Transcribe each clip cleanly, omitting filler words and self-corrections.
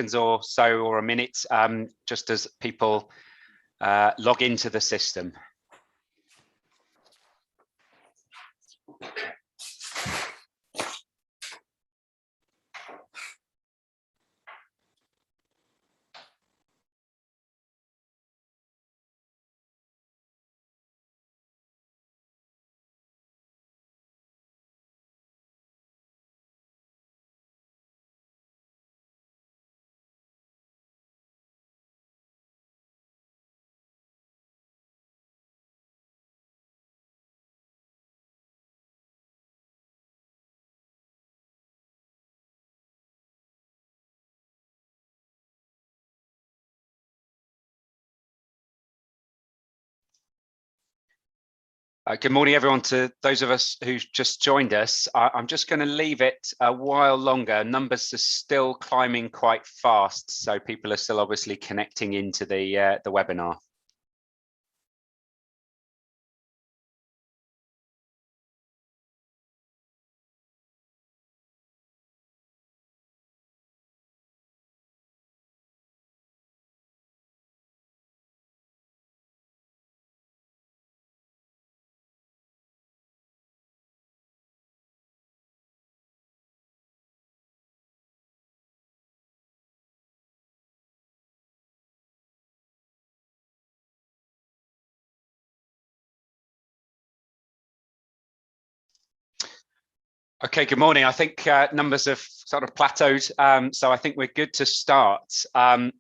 seconds or so, or a minute, just as people log into the system. Good morning, everyone. To those of us who've just joined us, I'm just going to leave it a while longer. Numbers are still climbing quite fast, so people are still obviously connecting into the webinar. Okay, good morning. I think numbers have sort of plateaued, so I think we're good to start. For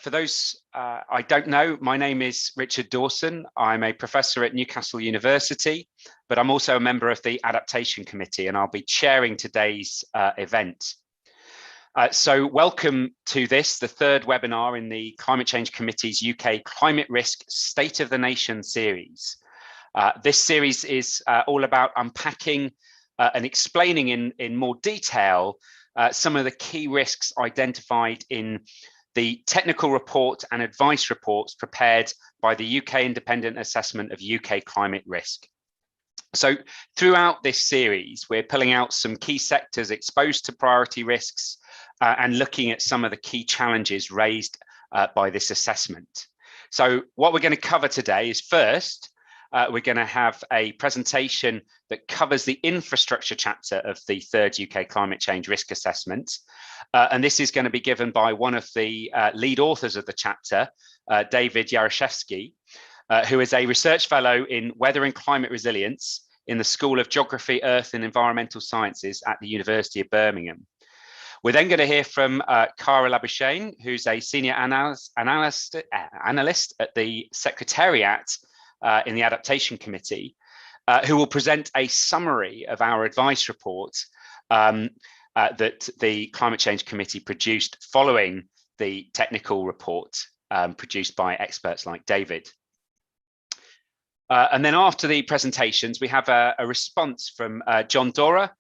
those I don't know, my name is Richard Dawson. I'm a professor at Newcastle University, but I'm also a member of the Adaptation Committee, and I'll be chairing today's event. So welcome to this, the third webinar in the Climate Change Committee's UK Climate Risk State of the Nation series. This series is all about unpacking and explaining in more detail some of the key risks identified in the technical report and advice reports prepared by the UK Independent Assessment of UK Climate Risk. So throughout this series, we're pulling out some key sectors exposed to priority risks and looking at some of the key challenges raised by this assessment. So what we're going to cover today is first, we're going to have a presentation that covers the infrastructure chapter of the third UK Climate Change Risk Assessment. And this is going to be given by one of the lead authors of the chapter, David Jaroszewski, who is a research fellow in weather and climate resilience in the School of Geography, Earth and Environmental Sciences at the University of Birmingham. We're then going to hear from Cara Labuschagne, who's a senior analyst at the Secretariat in the Adaptation Committee, who will present a summary of our advice report that the Climate Change Committee produced following the technical report produced by experts like David. And then after the presentations, we have a response from John Dora,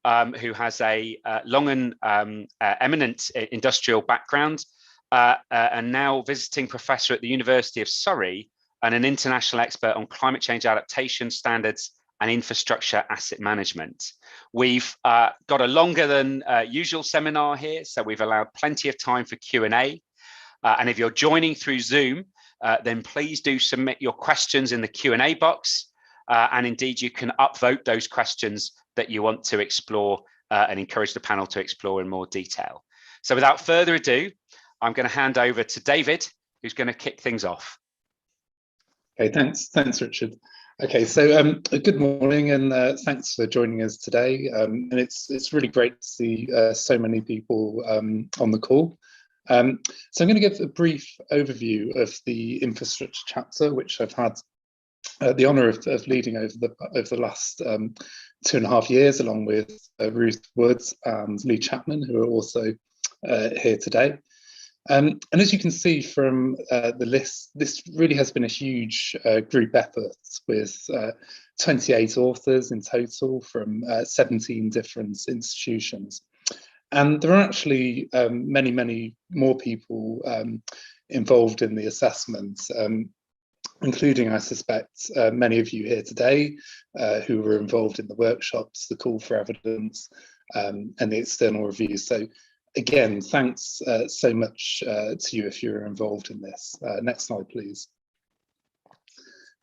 who has a long and eminent industrial background and now visiting professor at the University of Surrey and an international expert on climate change adaptation standards and infrastructure asset management. We've got a longer than usual seminar here, so we've allowed plenty of time for Q&A. And if you're joining through Zoom, then please do submit your questions in the Q&A box. And indeed, you can upvote those questions that you want to explore and encourage the panel to explore in more detail. So without further ado, I'm going to hand over to David, who's going to kick things off. Okay, thanks, Richard. Okay, so good morning and thanks for joining us today. And it's really great to see so many people on the call. So I'm going to give a brief overview of the infrastructure chapter, which I've had the honour of leading over the last 2.5 years, along with Ruth Woods and Lee Chapman, who are also here today. And as you can see from the list, this really has been a huge group effort with 28 authors in total from 17 different institutions. And there are actually many more people involved in the assessment, including, I suspect, many of you here today who were involved in the workshops, the call for evidence, and the external reviews. So again, thanks so much to you if you're involved in this. Next slide, please.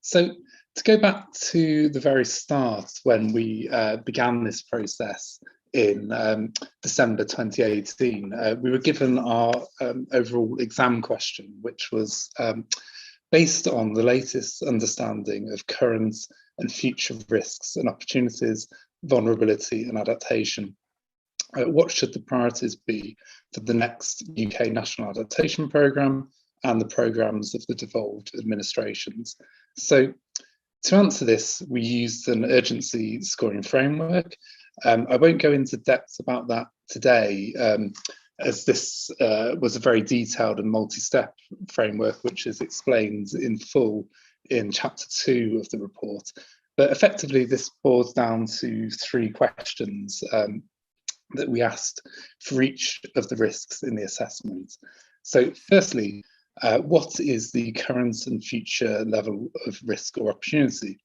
So to go back to the very start when we began this process in December 2018, we were given our overall exam question, which was based on the latest understanding of current and future risks and opportunities, vulnerability and adaptation. What should the priorities be for the next UK National Adaptation Programme and the programmes of the devolved administrations? So to answer this, we used an urgency scoring framework. I won't go into depth about that today, as this was a very detailed and multi-step framework, which is explained in full in chapter 2 of the report. But effectively, this boils down to 3 questions that we asked for each of the risks in the assessment. So firstly, what is the current and future level of risk or opportunity?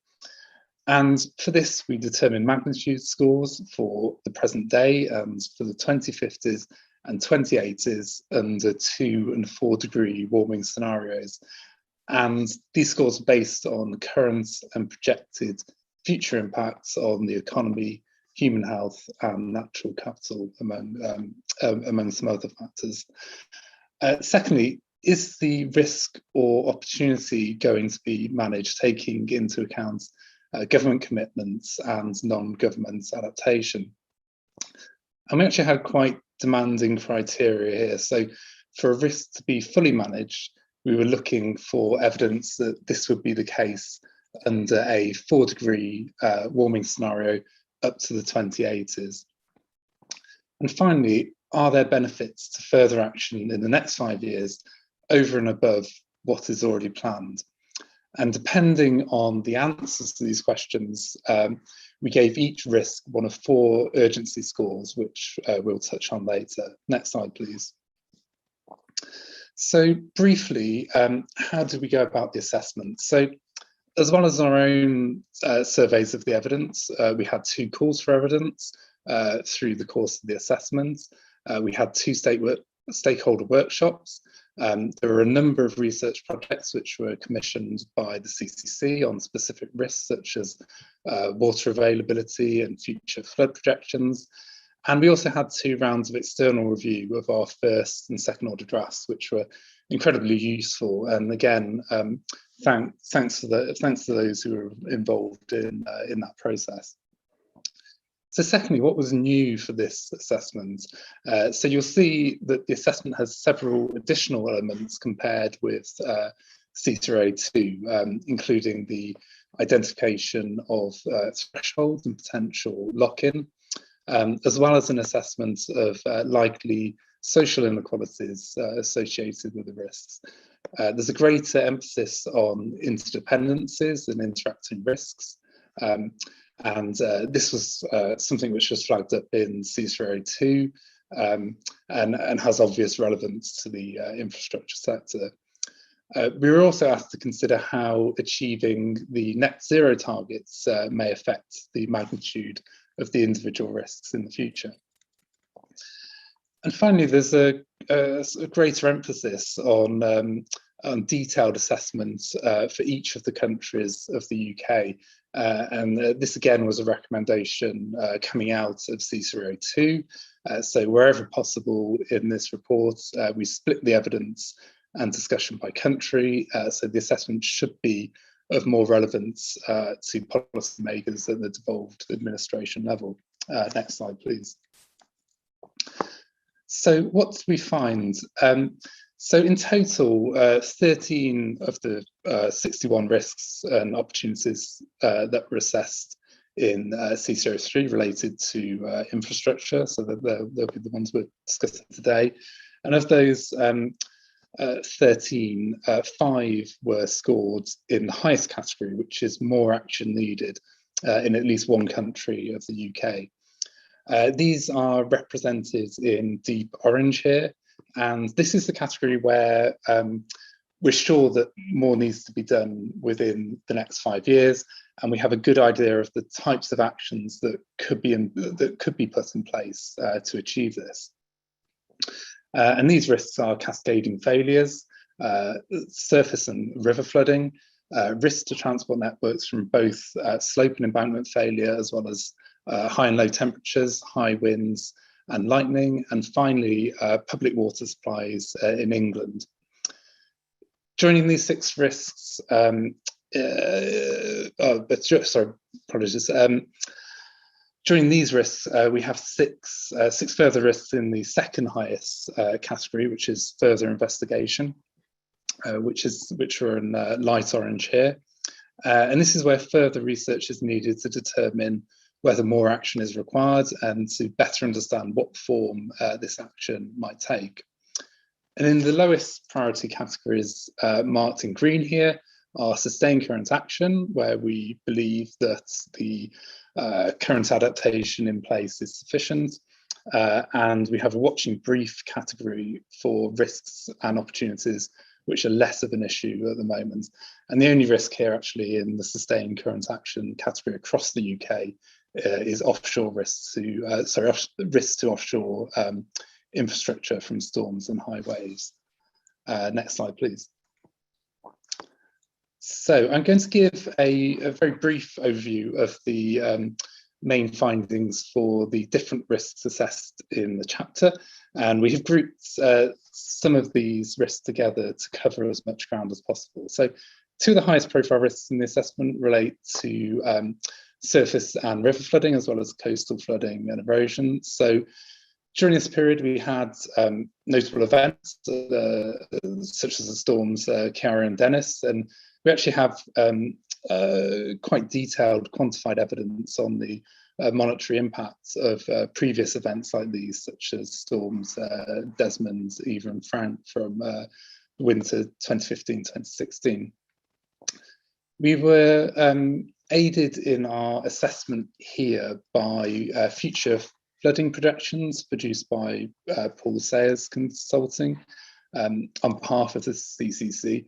And for this, we determined magnitude scores for the present day and for the 2050s and 2080s under 2 and 4 degree warming scenarios. And these scores are based on current and projected future impacts on the economy, human health and natural capital, among some other factors. Secondly, is the risk or opportunity going to be managed taking into account government commitments and non-government adaptation? And we actually had quite demanding criteria here. So for a risk to be fully managed, we were looking for evidence that this would be the case under a 4 degree warming scenario up to the 2080s. And finally, are there benefits to further action in the next 5 years over and above what is already planned? And depending on the answers to these questions, we gave each risk one of 4 urgency scores, which we'll touch on later. Next slide, please. So briefly, how did we go about the assessment? So as well as our own surveys of the evidence, we had 2 calls for evidence through the course of the assessment. We had 2 stakeholder workshops. There were a number of research projects which were commissioned by the CCC on specific risks such as water availability and future flood projections. And we also had 2 rounds of external review of our first and second order drafts, which were incredibly useful. And again, thanks to those who were involved in that process. So secondly, what was new for this assessment? So you'll see that the assessment has several additional elements compared with CCRA2, including the identification of thresholds and potential lock-in, as well as an assessment of likely social inequalities associated with the risks. There's a greater emphasis on interdependencies and interacting risks. And this was something which was flagged up in CCRA2 and has obvious relevance to the infrastructure sector. We were also asked to consider how achieving the net zero targets may affect the magnitude of the individual risks in the future. And finally, there's a greater emphasis on detailed assessments for each of the countries of the UK. And this again was a recommendation coming out of CCRA2. So wherever possible in this report, we split the evidence and discussion by country. So the assessment should be of more relevance to policymakers at the devolved administration level. Next slide, please. So what did we find? So in total, 13 of the 61 risks and opportunities that were assessed in CCRA3 related to infrastructure, so that they'll be the ones we're discussing today. And of those 13, 5 were scored in the highest category, which is more action needed in at least one country of the UK. These are represented in deep orange here, and this is the category where we're sure that more needs to be done within the next 5 years, and we have a good idea of the types of actions that could be put in place to achieve this. And these risks are cascading failures, surface and river flooding, risk to transport networks from both slope and embankment failure, as well as high and low temperatures, high winds and lightning, and finally, public water supplies in England. Joining these 6 risks, apologies. During these risks, we have six further risks in the second highest category, which is further investigation, which are in light orange here. And this is where further research is needed to determine whether more action is required and to better understand what form this action might take. And in the lowest priority categories marked in green here are sustained current action, where we believe that the current adaptation in place is sufficient. And we have a watching brief category for risks and opportunities which are less of an issue at the moment. And the only risk here actually in the sustained current action category across the UK is offshore risks to, risks to offshore infrastructure from storms and high waves. Next slide, please. So I'm going to give a very brief overview of the main findings for the different risks assessed in the chapter. And we have grouped some of these risks together to cover as much ground as possible. So 2 of the highest profile risks in the assessment relate to surface and river flooding, as well as coastal flooding and erosion. So during this period, we had notable events such as the storms Ciara and Dennis, and we actually have quite detailed quantified evidence on the monetary impacts of previous events like these, such as storms Desmond, Eva and Frank from winter 2015-2016. We were aided in our assessment here by future flooding projections produced by Paul Sayers Consulting on behalf of the CCC,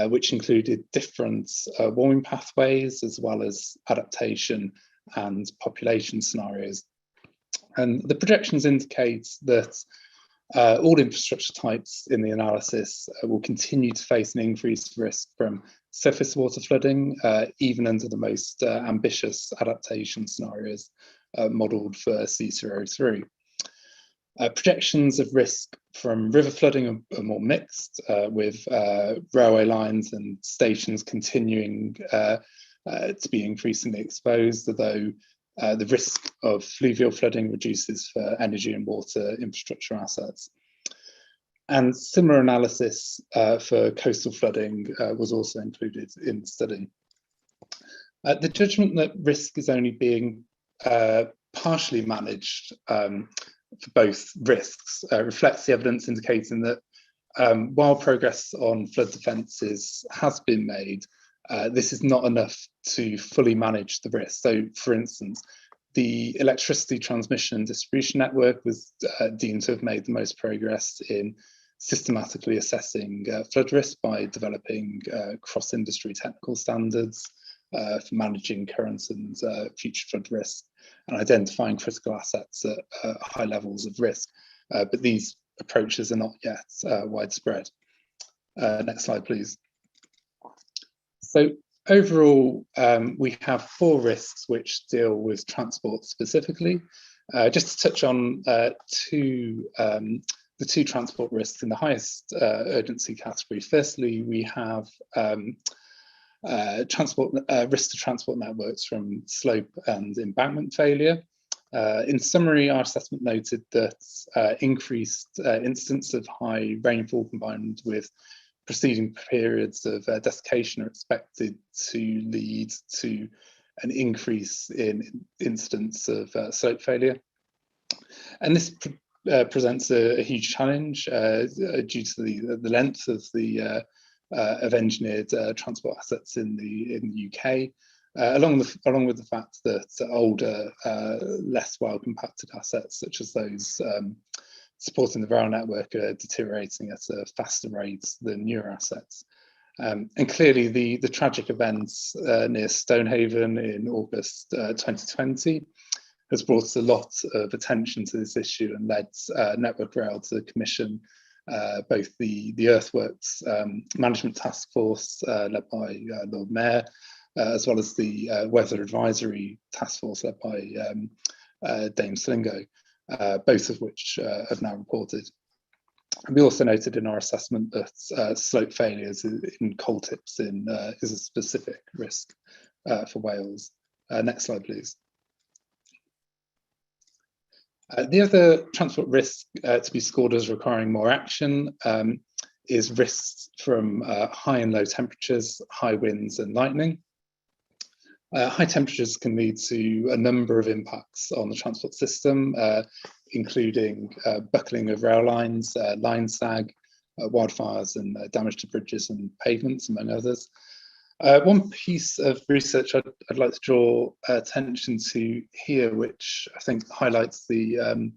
which included different warming pathways as well as adaptation and population scenarios. And the projections indicate that all infrastructure types in the analysis will continue to face an increased risk from surface water flooding, even under the most ambitious adaptation scenarios modelled for C03. Projections of risk from river flooding are more mixed, with railway lines and stations continuing to be increasingly exposed, although the risk of fluvial flooding reduces for energy and water infrastructure assets. And similar analysis for coastal flooding was also included in the study. The judgment that risk is only being partially managed for both risks reflects the evidence indicating that while progress on flood defences has been made, this is not enough to fully manage the risk. So, for instance, the electricity transmission and distribution network was deemed to have made the most progress in systematically assessing flood risk by developing cross-industry technical standards for managing current and future flood risk and identifying critical assets at high levels of risk. But these approaches are not yet widespread. Next slide, please. So overall, we have 4 risks which deal with transport specifically. Just to touch on the 2 transport risks in the highest urgency category. Firstly, we have risk to transport networks from slope and embankment failure. In summary, our assessment noted that increased incidence of high rainfall combined with preceding periods of desiccation are expected to lead to an increase in incidence of slope failure. And this presents a huge challenge due to the length of the engineered transport assets in the UK, along with the fact that older, less well compacted assets, such as those supporting the rail network, are deteriorating at a faster rate than newer assets. And clearly, the tragic events near Stonehaven in August 2020 has brought a lot of attention to this issue and led Network Rail to commission both the Earthworks Management Task Force led by Lord Mayor, as well as the Weather Advisory Task Force led by Dame Slingo, both of which have now reported. And we also noted in our assessment that slope failures in coal tips is a specific risk for Wales. Next slide, please. The other transport risk to be scored as requiring more action is risks from high and low temperatures, high winds and lightning. High temperatures can lead to a number of impacts on the transport system, including buckling of rail lines, line sag, wildfires and damage to bridges and pavements, among others. One piece of research I'd like to draw attention to here, which I think highlights the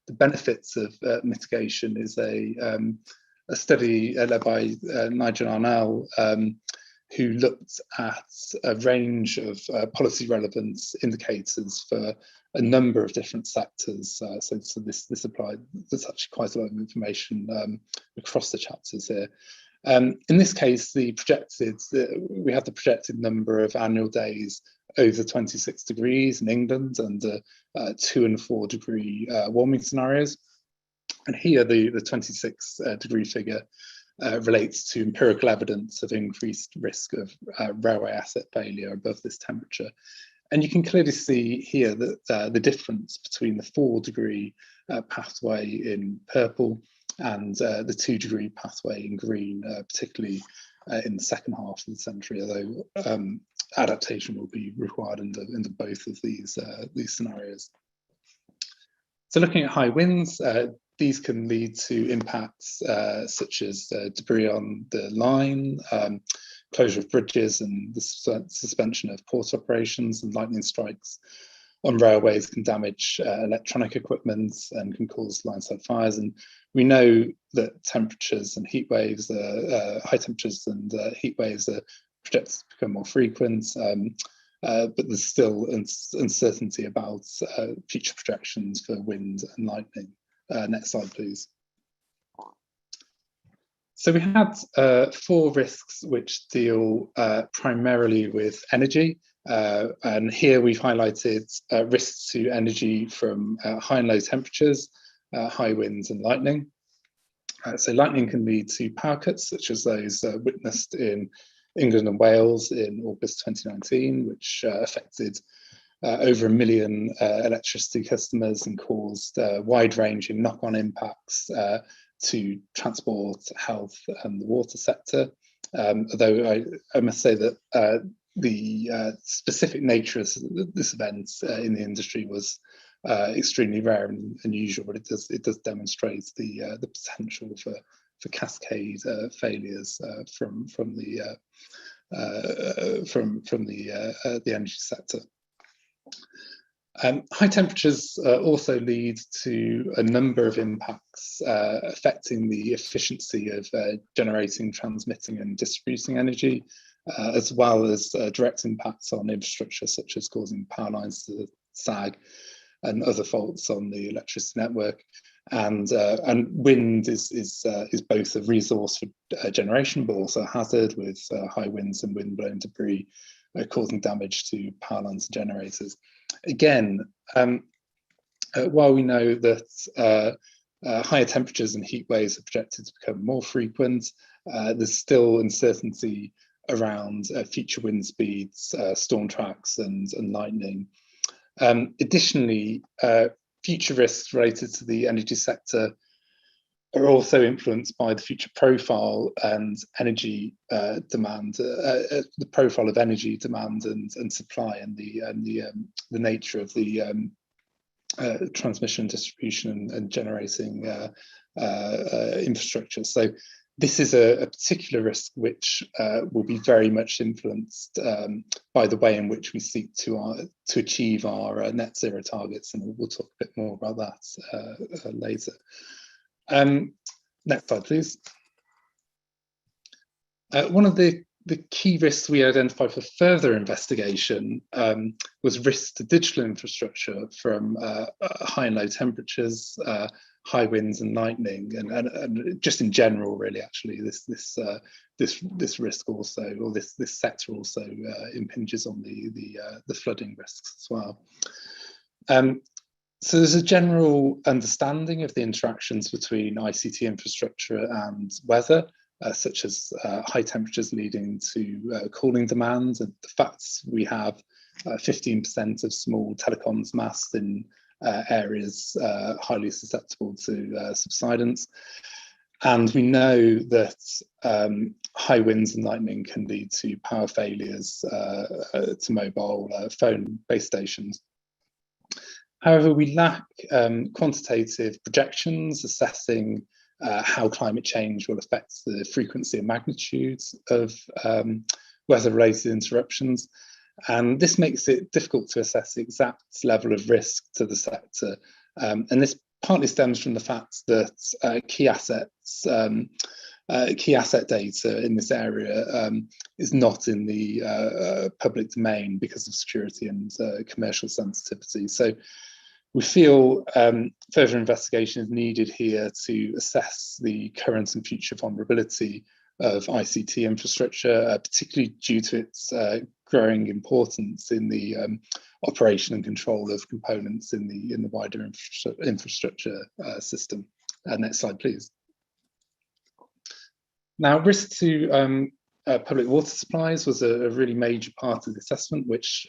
benefits of mitigation, is a study led by Nigel Arnell, who looked at a range of policy relevance indicators for a number of different sectors. So this applied, there's actually quite a lot of information across the chapters here. In this case, we have the projected number of annual days over 26 degrees in England under 2 and 4 degree warming scenarios. And here the 26 degree figure relates to empirical evidence of increased risk of railway asset failure above this temperature. And you can clearly see here that the difference between the 4 degree pathway in purple and the 2 degree pathway in green, particularly in the second half of the century, although adaptation will be required in both of these scenarios. So looking at high winds, these can lead to impacts such as debris on the line, closure of bridges and the suspension of port operations, and lightning strikes on railways can damage electronic equipment and can cause line-side fires. And we know that temperatures and heat waves, high temperatures and heat waves are projected to become more frequent, but there's still uncertainty about future projections for wind and lightning. Next slide, please. So we had 4 risks which deal primarily with energy. And here we've highlighted risks to energy from high and low temperatures, high winds and lightning. So lightning can lead to power cuts, such as those witnessed in England and Wales in August 2019, which affected over 1 million electricity customers and caused wide-ranging knock-on impacts to transport, health and the water sector. Although I must say that the specific nature of this event in the industry was extremely rare and unusual, but it does demonstrate the potential for cascade failures from the energy sector. High temperatures also lead to a number of impacts affecting the efficiency of generating, transmitting and distributing energy, as well as direct impacts on infrastructure, such as causing power lines to sag and other faults on the electricity network. And wind is both a resource for generation, but also a hazard, with high winds and wind-blown debris causing damage to power lines and generators. Again, while we know that higher temperatures and heat waves are projected to become more frequent, there's still uncertainty around future wind speeds, storm tracks and lightning. Additionally, future risks related to the energy sector are also influenced by the future profile and energy demand, the profile of energy demand and supply, and the nature of the transmission, distribution and generating infrastructure. So this is a particular risk which will be very much influenced by the way in which we seek to achieve our net zero targets, and we'll talk a bit more about that later. Next slide, please. One of the the key risks we identified for further investigation was risk to digital infrastructure from high and low temperatures, high winds and lightning, and just in general, really, actually, this risk also, or this sector also impinges on the flooding risks as well. So there's a general understanding of the interactions between ICT infrastructure and weather, such as high temperatures leading to cooling demand. And the facts we have 15% of small telecoms masts in areas highly susceptible to subsidence. And we know that high winds and lightning can lead to power failures to mobile phone base stations. However, we lack quantitative projections assessing how climate change will affect the frequency and magnitudes of weather-related interruptions. And this makes it difficult to assess the exact level of risk to the sector. And this partly stems from the fact that key asset data in this area is not in the public domain because of security and commercial sensitivity. So we feel further investigation is needed here to assess the current and future vulnerability of ICT infrastructure, particularly due to its growing importance in the operation and control of components in the wider infrastructure system. Next slide, please. Now, risk to public water supplies was a really major part of the assessment, which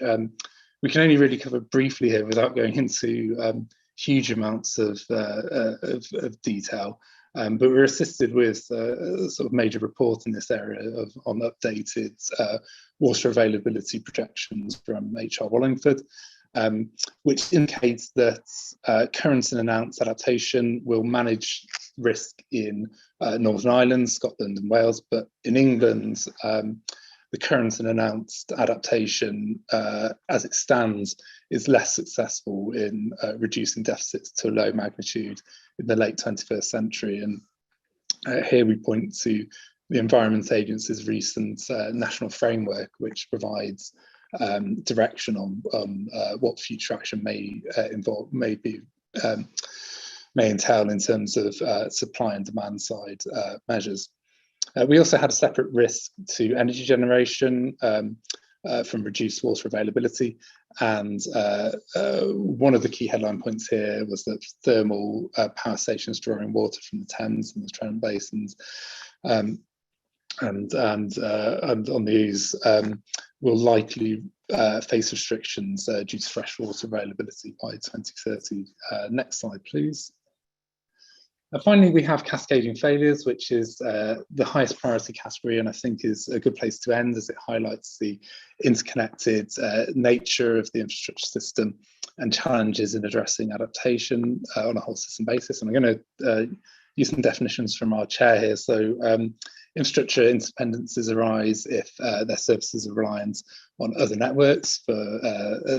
we can only really cover briefly here without going into huge amounts of detail. But we're assisted with a sort of major report in this area on updated water availability projections from HR Wallingford, which indicates that current and announced adaptation will manage risk in Northern Ireland, Scotland and Wales, but in England, the current and announced adaptation as it stands is less successful in reducing deficits to a low magnitude in the late 21st century. And here we point to the Environment Agency's recent national framework, which provides direction on what future action may entail in terms of supply and demand side measures. We also had a separate risk to energy generation from reduced water availability. And one of the key headline points here was that thermal power stations drawing water from the Thames and the Trent basins and on these will likely face restrictions due to freshwater availability by 2030. Next slide, please. Finally, we have cascading failures, which is the highest priority category, and I think is a good place to end as it highlights the interconnected nature of the infrastructure system and challenges in addressing adaptation on a whole system basis. And I'm going to use some definitions from our chair here. So infrastructure interdependencies arise if their services are reliant on other networks,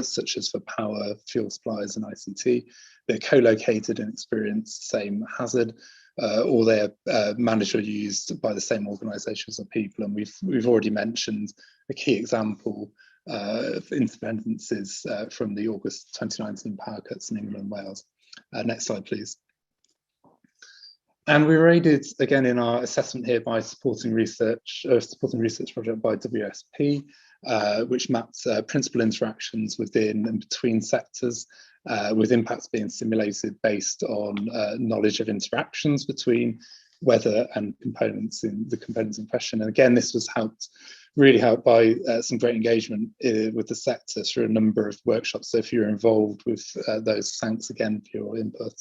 such as for power, fuel supplies and ICT. They're co-located and experience the same hazard, or they're managed or used by the same organisations or people. And we've already mentioned a key example of interdependencies from the August 2019 power cuts in England and Wales. Next slide, please. And we were aided again in our assessment here by supporting research project by WSP, which mapped principal interactions within and between sectors, with impacts being simulated based on knowledge of interactions between weather and components in question. And again, this was really helped by some great engagement with the sector through a number of workshops. So if you're involved with those, thanks again for your input.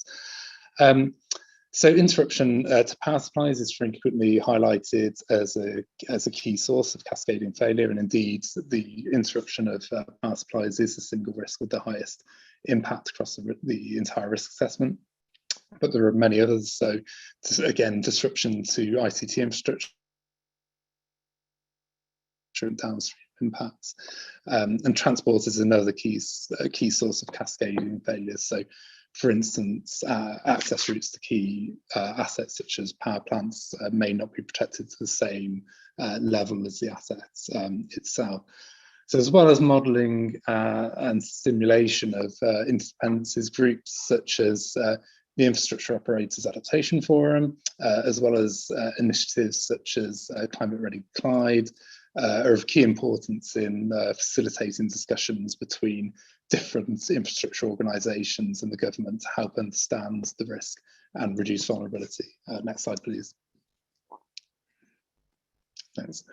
So interruption to power supplies is frequently highlighted as a key source of cascading failure, and indeed the interruption of power supplies is the single risk with the highest impact across the entire risk assessment. But there are many others. So again, disruption to ICT infrastructure and downstream impacts, and transport is another key source of cascading failures. So for instance, access routes to key assets such as power plants may not be protected to the same level as the assets itself. So as well as modelling and simulation of interdependencies, groups such as the Infrastructure Operators Adaptation Forum, as well as initiatives such as Climate Ready Clyde, are of key importance in facilitating discussions between different infrastructure organisations and the government to help understand the risk and reduce vulnerability. Next slide, please. Thanks.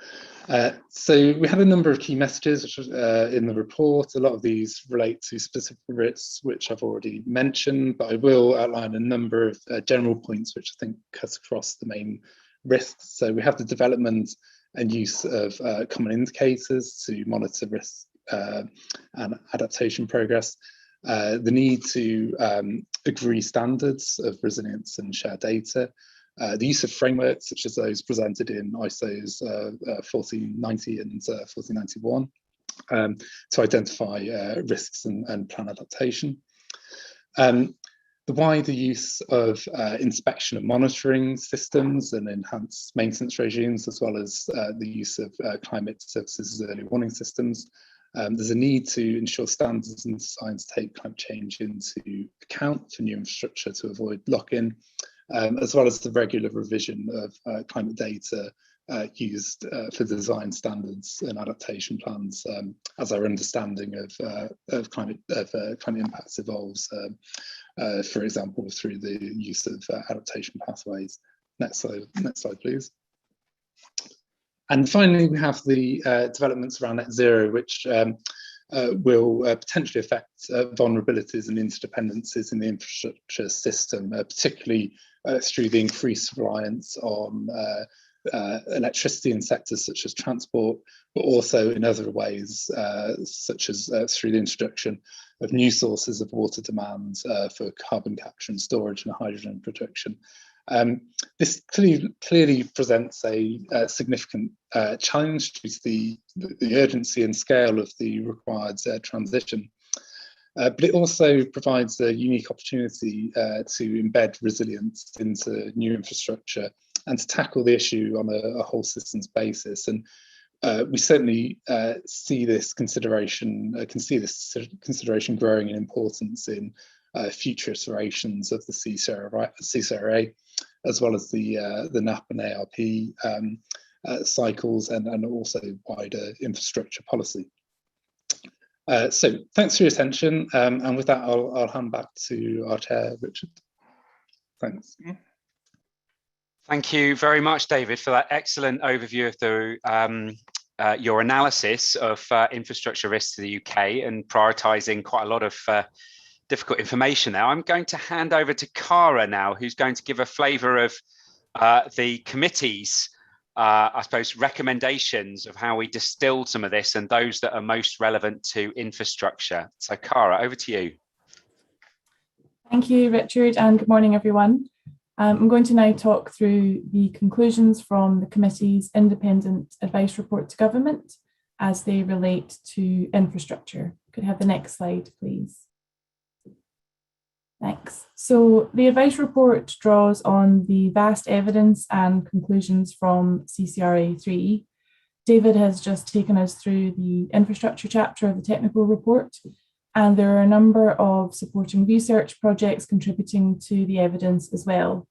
So we had a number of key messages which in the report. A lot of these relate to specific risks, which I've already mentioned, but I will outline a number of general points which I think cut across the main risks. So we have the development and use of common indicators to monitor risk and adaptation progress, the need to agree standards of resilience and share data, the use of frameworks such as those presented in ISO's 1490 and 1491 to identify risks and plan adaptation. The wider use of inspection and monitoring systems and enhanced maintenance regimes, as well as the use of climate services early warning systems. There's a need to ensure standards and designs take climate change into account for new infrastructure to avoid lock-in, as well as the regular revision of climate data used for design standards and adaptation plans as our understanding of climate impacts evolves, for example, through the use of adaptation pathways. Next slide, please. And finally, we have the developments around net zero, which will potentially affect vulnerabilities and interdependencies in the infrastructure system, particularly through the increased reliance on electricity in sectors such as transport, but also in other ways, such as through the introduction of new sources of water demand for carbon capture and storage and hydrogen production. This clearly presents a significant challenge due to the urgency and scale of the required transition. But it also provides a unique opportunity to embed resilience into new infrastructure and to tackle the issue on a whole systems basis. And we certainly see this consideration growing in importance in future iterations of the CCRA, as well as the NAP and ARP cycles, and also wider infrastructure policy. So thanks for your attention, and with that I'll hand back to our chair, Richard. Thanks. Thank you very much, David, for that excellent overview of the your analysis of infrastructure risks to the UK and prioritising quite a lot of difficult information there. I'm going to hand over to Cara now, who's going to give a flavour of the committee's, I suppose, recommendations of how we distilled some of this and those that are most relevant to infrastructure. So Cara, over to you. Thank you, Richard, and good morning, everyone. I'm going to now talk through the conclusions from the committee's independent advice report to government as they relate to infrastructure. Could I have the next slide, please? Thanks. So the advice report draws on the vast evidence and conclusions from CCRA 3. David has just taken us through the infrastructure chapter of the technical report, and there are a number of supporting research projects contributing to the evidence as well.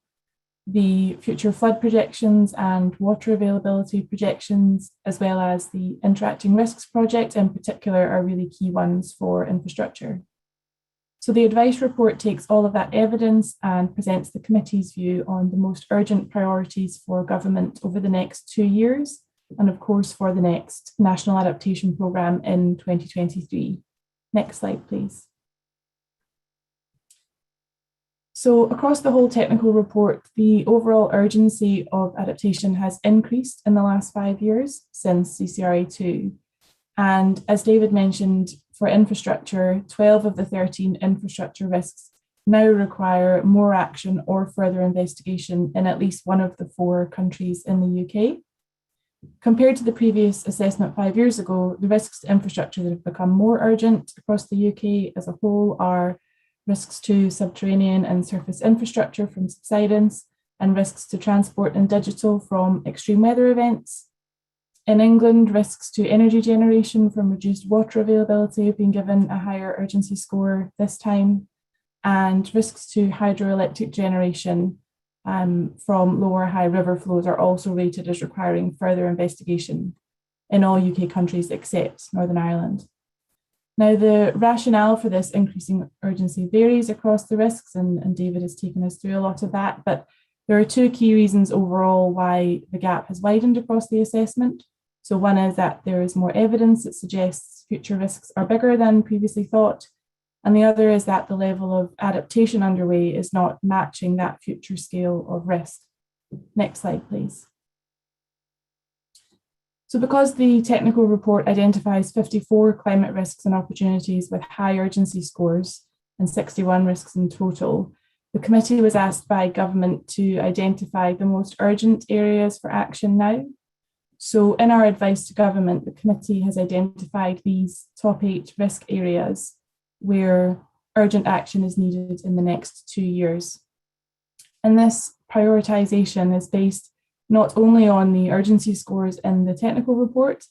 The future flood projections and water availability projections, as well as the interacting risks project in particular, are really key ones for infrastructure. So the advice report takes all of that evidence and presents the committee's view on the most urgent priorities for government over the next 2 years, and of course for the next National Adaptation Programme in 2023. Next slide, please. So across the whole technical report, the overall urgency of adaptation has increased in the last 5 years since CCRA 2. And as David mentioned, for infrastructure, 12 of the 13 infrastructure risks now require more action or further investigation in at least one of the 4 countries in the UK. Compared to the previous assessment 5 years ago, the risks to infrastructure that have become more urgent across the UK as a whole are risks to subterranean and surface infrastructure from subsidence, and risks to transport and digital from extreme weather events. In England, risks to energy generation from reduced water availability have been given a higher urgency score this time, and risks to hydroelectric generation from lower high river flows are also rated as requiring further investigation in all UK countries except Northern Ireland. Now, the rationale for this increasing urgency varies across the risks, and David has taken us through a lot of that, but there are two key reasons overall why the gap has widened across the assessment. So one is that there is more evidence that suggests future risks are bigger than previously thought, and the other is that the level of adaptation underway is not matching that future scale of risk. Next slide, please. So because the technical report identifies 54 climate risks and opportunities with high urgency scores and 61 risks in total, the committee was asked by government to identify the most urgent areas for action now. So in our advice to government, the committee has identified these top 8 risk areas where urgent action is needed in the next 2 years. And this prioritisation is based not only on the urgency scores in the technical report,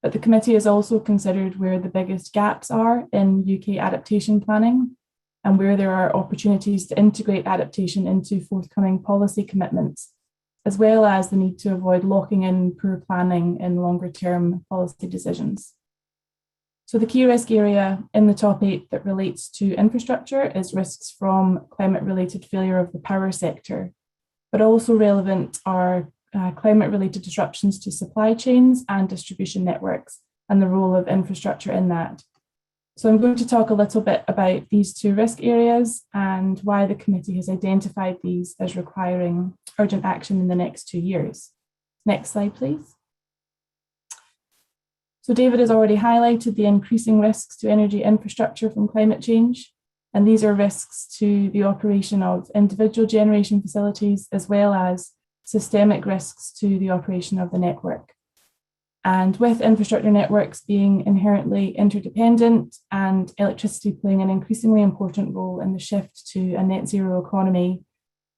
but the committee has also considered where the biggest gaps are in UK adaptation planning and where there are opportunities to integrate adaptation into forthcoming policy commitments, as well as the need to avoid locking in poor planning in longer term policy decisions. So the key risk area in the top 8 that relates to infrastructure is risks from climate-related failure of the power sector, but also relevant are climate-related disruptions to supply chains and distribution networks and the role of infrastructure in that. So I'm going to talk a little bit about these 2 risk areas and why the committee has identified these as requiring urgent action in the next 2 years. Next slide, please. So David has already highlighted the increasing risks to energy infrastructure from climate change, and these are risks to the operation of individual generation facilities as well as systemic risks to the operation of the network. And with infrastructure networks being inherently interdependent and electricity playing an increasingly important role in the shift to a net zero economy,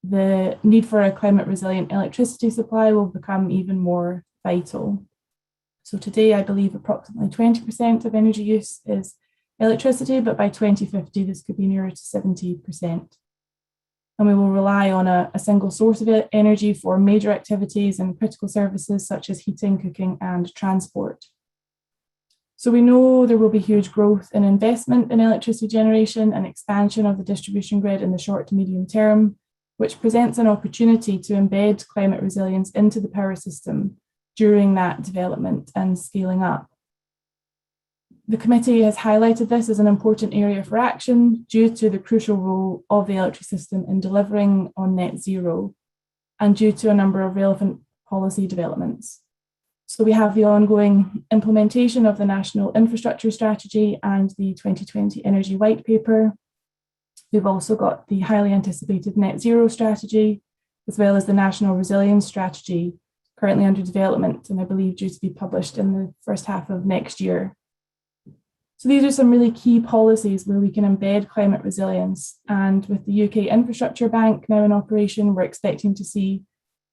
the need for a climate resilient electricity supply will become even more vital. So today, I believe approximately 20% of energy use is electricity, but by 2050, this could be nearer to 70%. And we will rely on a single source of energy for major activities and critical services such as heating, cooking, and transport. So we know there will be huge growth in investment in electricity generation and expansion of the distribution grid in the short to medium term, which presents an opportunity to embed climate resilience into the power system during that development and scaling up. The committee has highlighted this as an important area for action due to the crucial role of the electricity system in delivering on net zero and due to a number of relevant policy developments. So we have the ongoing implementation of the National Infrastructure Strategy and the 2020 Energy White Paper. We've also got the highly anticipated net zero strategy, as well as the National Resilience Strategy, currently under development and I believe due to be published in the first half of next year. So these are some really key policies where we can embed climate resilience. And with the UK Infrastructure Bank now in operation, we're expecting to see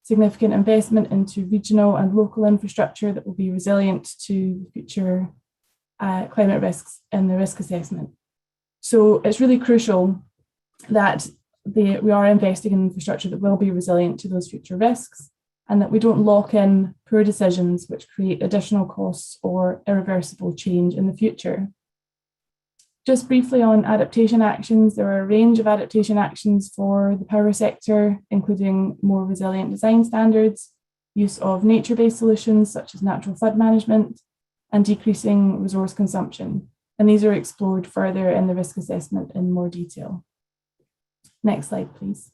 significant investment into regional and local infrastructure that will be resilient to future climate risks in the risk assessment. So it's really crucial that we are investing in infrastructure that will be resilient to those future risks and that we don't lock in poor decisions which create additional costs or irreversible change in the future. Just briefly on adaptation actions, there are a range of adaptation actions for the power sector, including more resilient design standards, use of nature-based solutions such as natural flood management, and decreasing resource consumption. And these are explored further in the risk assessment in more detail. Next slide, please.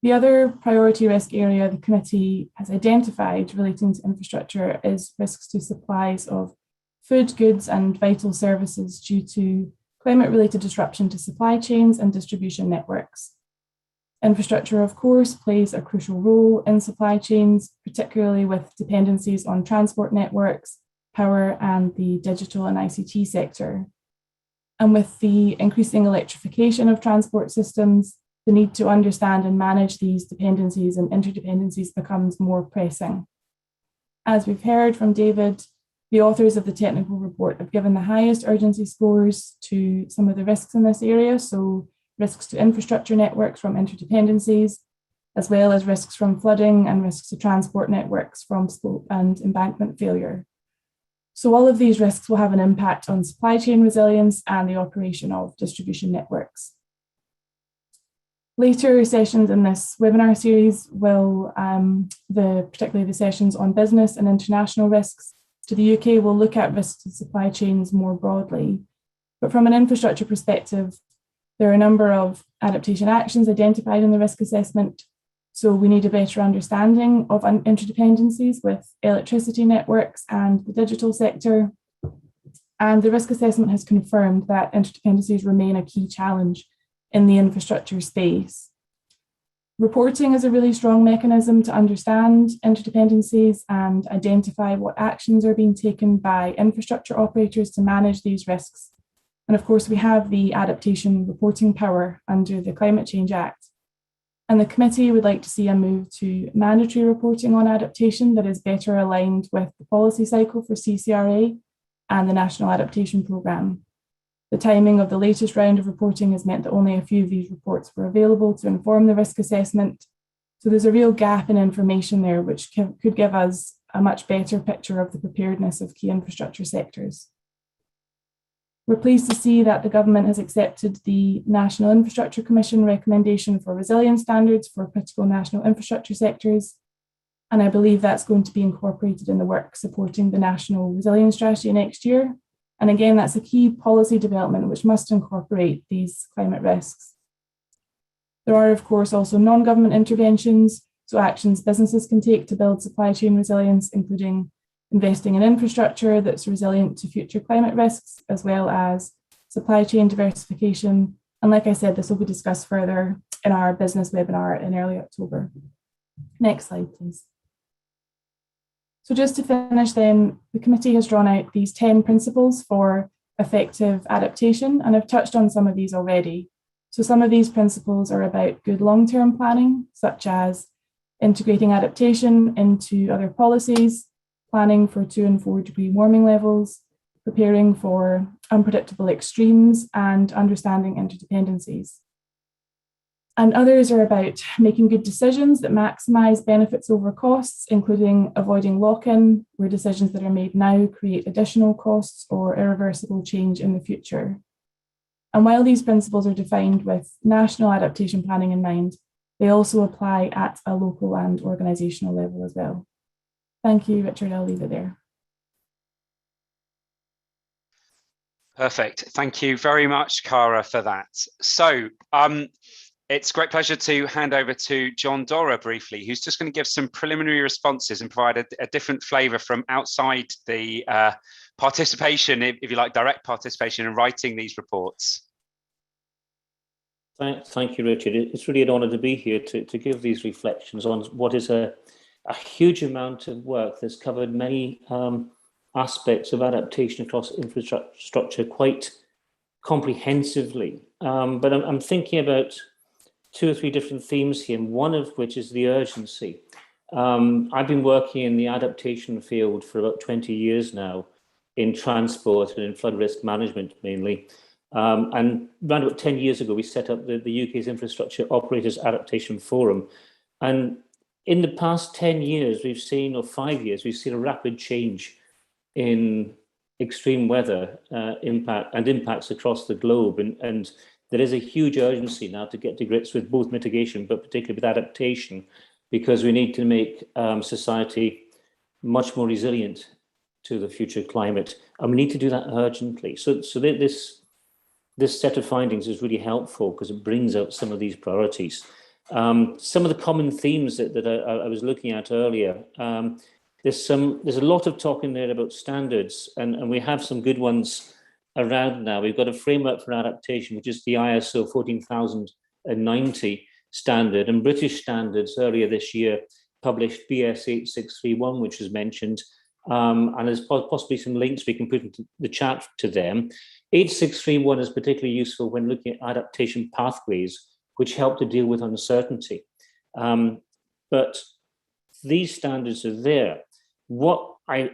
The other priority risk area the committee has identified relating to infrastructure is risks to supplies of food, goods, and vital services due to climate-related disruption to supply chains and distribution networks. Infrastructure, of course, plays a crucial role in supply chains, particularly with dependencies on transport networks, power, and the digital and ICT sector. And with the increasing electrification of transport systems, the need to understand and manage these dependencies and interdependencies becomes more pressing. As we've heard from David, the authors of the technical report have given the highest urgency scores to some of the risks in this area, so risks to infrastructure networks from interdependencies, as well as risks from flooding and risks to transport networks from slope and embankment failure. So all of these risks will have an impact on supply chain resilience and the operation of distribution networks. Later sessions in this webinar series will, particularly the sessions on business and international risks to the UK, will look at risks to supply chains more broadly. But from an infrastructure perspective, there are a number of adaptation actions identified in the risk assessment. So we need a better understanding of interdependencies with electricity networks and the digital sector. And the risk assessment has confirmed that interdependencies remain a key challenge in the infrastructure space. Reporting is a really strong mechanism to understand interdependencies and identify what actions are being taken by infrastructure operators to manage these risks. And of course, we have the adaptation reporting power under the Climate Change Act. And the committee would like to see a move to mandatory reporting on adaptation that is better aligned with the policy cycle for CCRA and the National Adaptation Programme. The timing of the latest round of reporting has meant that only a few of these reports were available to inform the risk assessment. So there's a real gap in information there, which could give us a much better picture of the preparedness of key infrastructure sectors. We're pleased to see that the government has accepted the National Infrastructure Commission recommendation for resilience standards for critical national infrastructure sectors. And I believe that's going to be incorporated in the work supporting the National Resilience Strategy next year. And again, that's a key policy development which must incorporate these climate risks. There are, of course, also non-government interventions, so actions businesses can take to build supply chain resilience, including investing in infrastructure that's resilient to future climate risks, as well as supply chain diversification. And like I said, this will be discussed further in our business webinar in early October. Next slide, please. So just to finish then, the committee has drawn out these 10 principles for effective adaptation, and I've touched on some of these already. So some of these principles are about good long-term planning, such as integrating adaptation into other policies, planning for 2 and 4 degree warming levels, preparing for unpredictable extremes, and understanding interdependencies. And others are about making good decisions that maximize benefits over costs, including avoiding lock-in, where decisions that are made now create additional costs or irreversible change in the future. And while these principles are defined with national adaptation planning in mind, they also apply at a local and organisational level as well. Thank you, Richard. I'll leave it there. Perfect. Thank you very much, Cara, for that. So it's a great pleasure to hand over to John Dora briefly, who's just going to give some preliminary responses and provide a different flavour from outside the participation, if you like, direct participation in writing these reports. Thank you, Richard. It's really an honour to be here to give these reflections on what is a huge amount of work that's covered many aspects of adaptation across infrastructure quite comprehensively. But I'm thinking about 2 or 3 different themes here, and one of which is the urgency. I've been working in the adaptation field for about 20 years now in transport and in flood risk management mainly. And around about 10 years ago, we set up the UK's Infrastructure Operators Adaptation Forum. And in the past 10 years, we've seen, or 5 years, we've seen a rapid change in extreme weather impacts across the globe. And there is a huge urgency now to get to grips with both mitigation, but particularly with adaptation, because we need to make society much more resilient to the future climate. And we need to do that urgently. So this set of findings is really helpful because it brings out some of these priorities. Some of the common themes that I was looking at earlier, there's a lot of talk in there about standards, and we have some good ones around now. We've got a framework for adaptation, which is the ISO 14090 standard, and British standards earlier this year published BS 8631, which was mentioned, and there's possibly some links we can put into the chat to them. 8631 is particularly useful when looking at adaptation pathways, which help to deal with uncertainty. But these standards are there. What I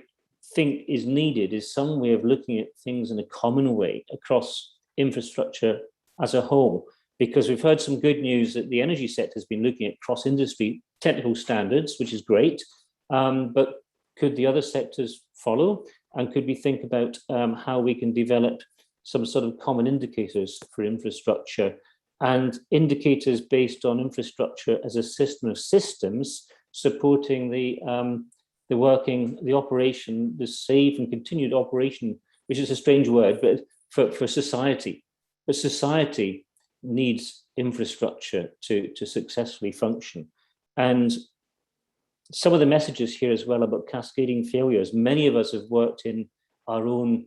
think is needed is some way of looking at things in a common way across infrastructure as a whole, because we've heard some good news that the energy sector has been looking at cross-industry technical standards, which is great, but could the other sectors follow? And could we think about how we can develop some sort of common indicators for infrastructure, and indicators based on infrastructure as a system of systems supporting the working, the operation, the safe and continued operation, which is a strange word, but for society. But society needs infrastructure to successfully function. And some of the messages here as well about cascading failures. Many of us have worked in our own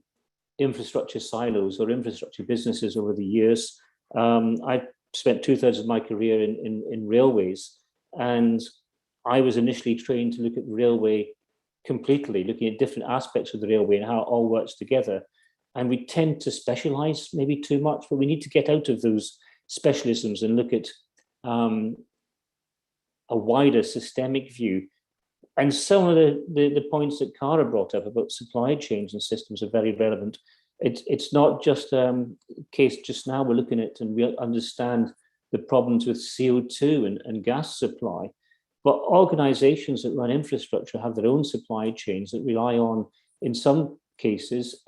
infrastructure silos or infrastructure businesses over the years. I spent 2/3 of my career in railways, and I was initially trained to look at the railway completely, looking at different aspects of the railway and how it all works together. And we tend to specialize maybe too much, but we need to get out of those specialisms and look at a wider systemic view. And some of the points that Cara brought up about supply chains and systems are very relevant. It's not just a case just now we're looking at and we understand the problems with CO2 and gas supply, but organizations that run infrastructure have their own supply chains that rely on, in some cases,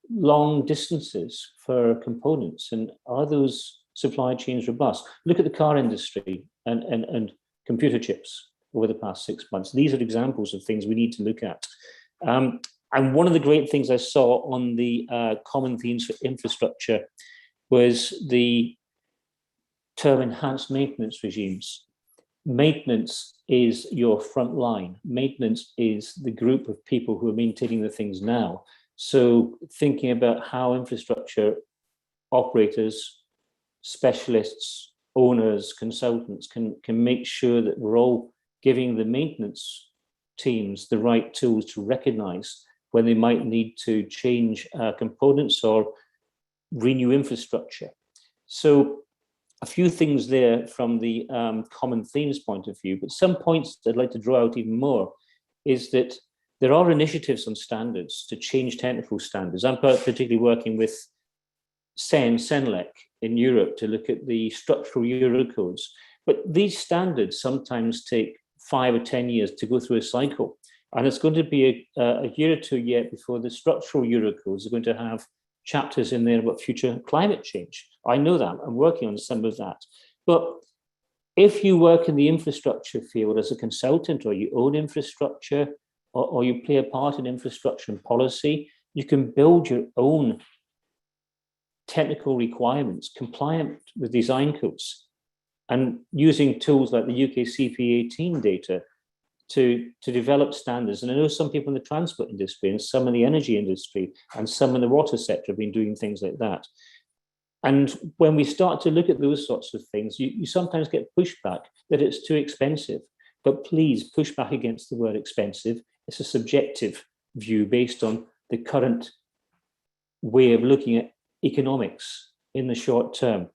long distances for components. And are those supply chains robust? Look at the car industry and computer chips over the past 6 months. These are examples of things we need to look at. And one of the great things I saw on the common themes for infrastructure was the term enhanced maintenance regimes. Maintenance is your front line. Maintenance is the group of people who are maintaining the things now. So thinking about how infrastructure operators, specialists, owners, consultants can make sure that we're all giving the maintenance teams the right tools to recognize when they might need to change components or renew infrastructure. So a few things there from the common themes point of view, but some points I'd like to draw out even more is that there are initiatives on standards to change technical standards. I'm particularly working with CENELEC in Europe to look at the structural Eurocodes, but these standards sometimes take 5 or 10 years to go through a cycle. And it's going to be a year or two yet before the structural Eurocodes are going to have chapters in there about future climate change. I know that, I'm working on some of that. But if you work in the infrastructure field as a consultant, or you own infrastructure, or you play a part in infrastructure and policy, you can build your own technical requirements compliant with design codes, and using tools like the UK CP18 data to develop standards. And I know some people in the transport industry and some in the energy industry and some in the water sector have been doing things like that. And when we start to look at those sorts of things, you sometimes get pushback that it's too expensive. But please push back against the word expensive. It's a subjective view based on the current way of looking at economics in the short term.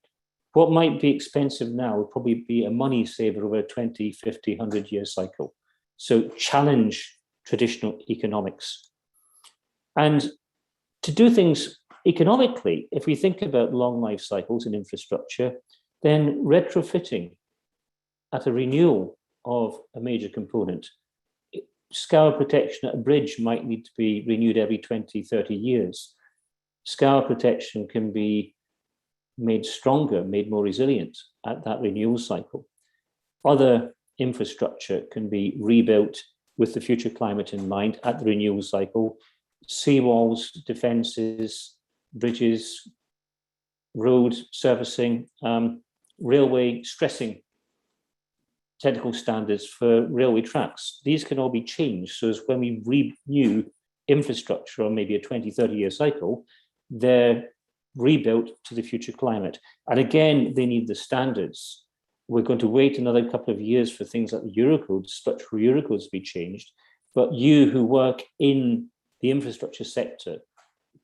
What might be expensive now would probably be a money saver over a 20, 50, 100-year cycle. So challenge traditional economics. And to do things economically, if we think about long life cycles in infrastructure, then retrofitting at a renewal of a major component, scour protection at a bridge might need to be renewed every 20, 30 years. Scour protection can be made stronger, made more resilient at that renewal cycle. Other infrastructure can be rebuilt with the future climate in mind at the renewal cycle. Seawalls, defences, bridges, road surfacing, railway stressing technical standards for railway tracks. These can all be changed. So as when we renew infrastructure on maybe a 20, 30-year cycle, they're rebuilt to the future climate. And again, they need the standards. We're going to wait another couple of years for things like the Eurocodes, structural Eurocodes to be changed. but you who work in the infrastructure sector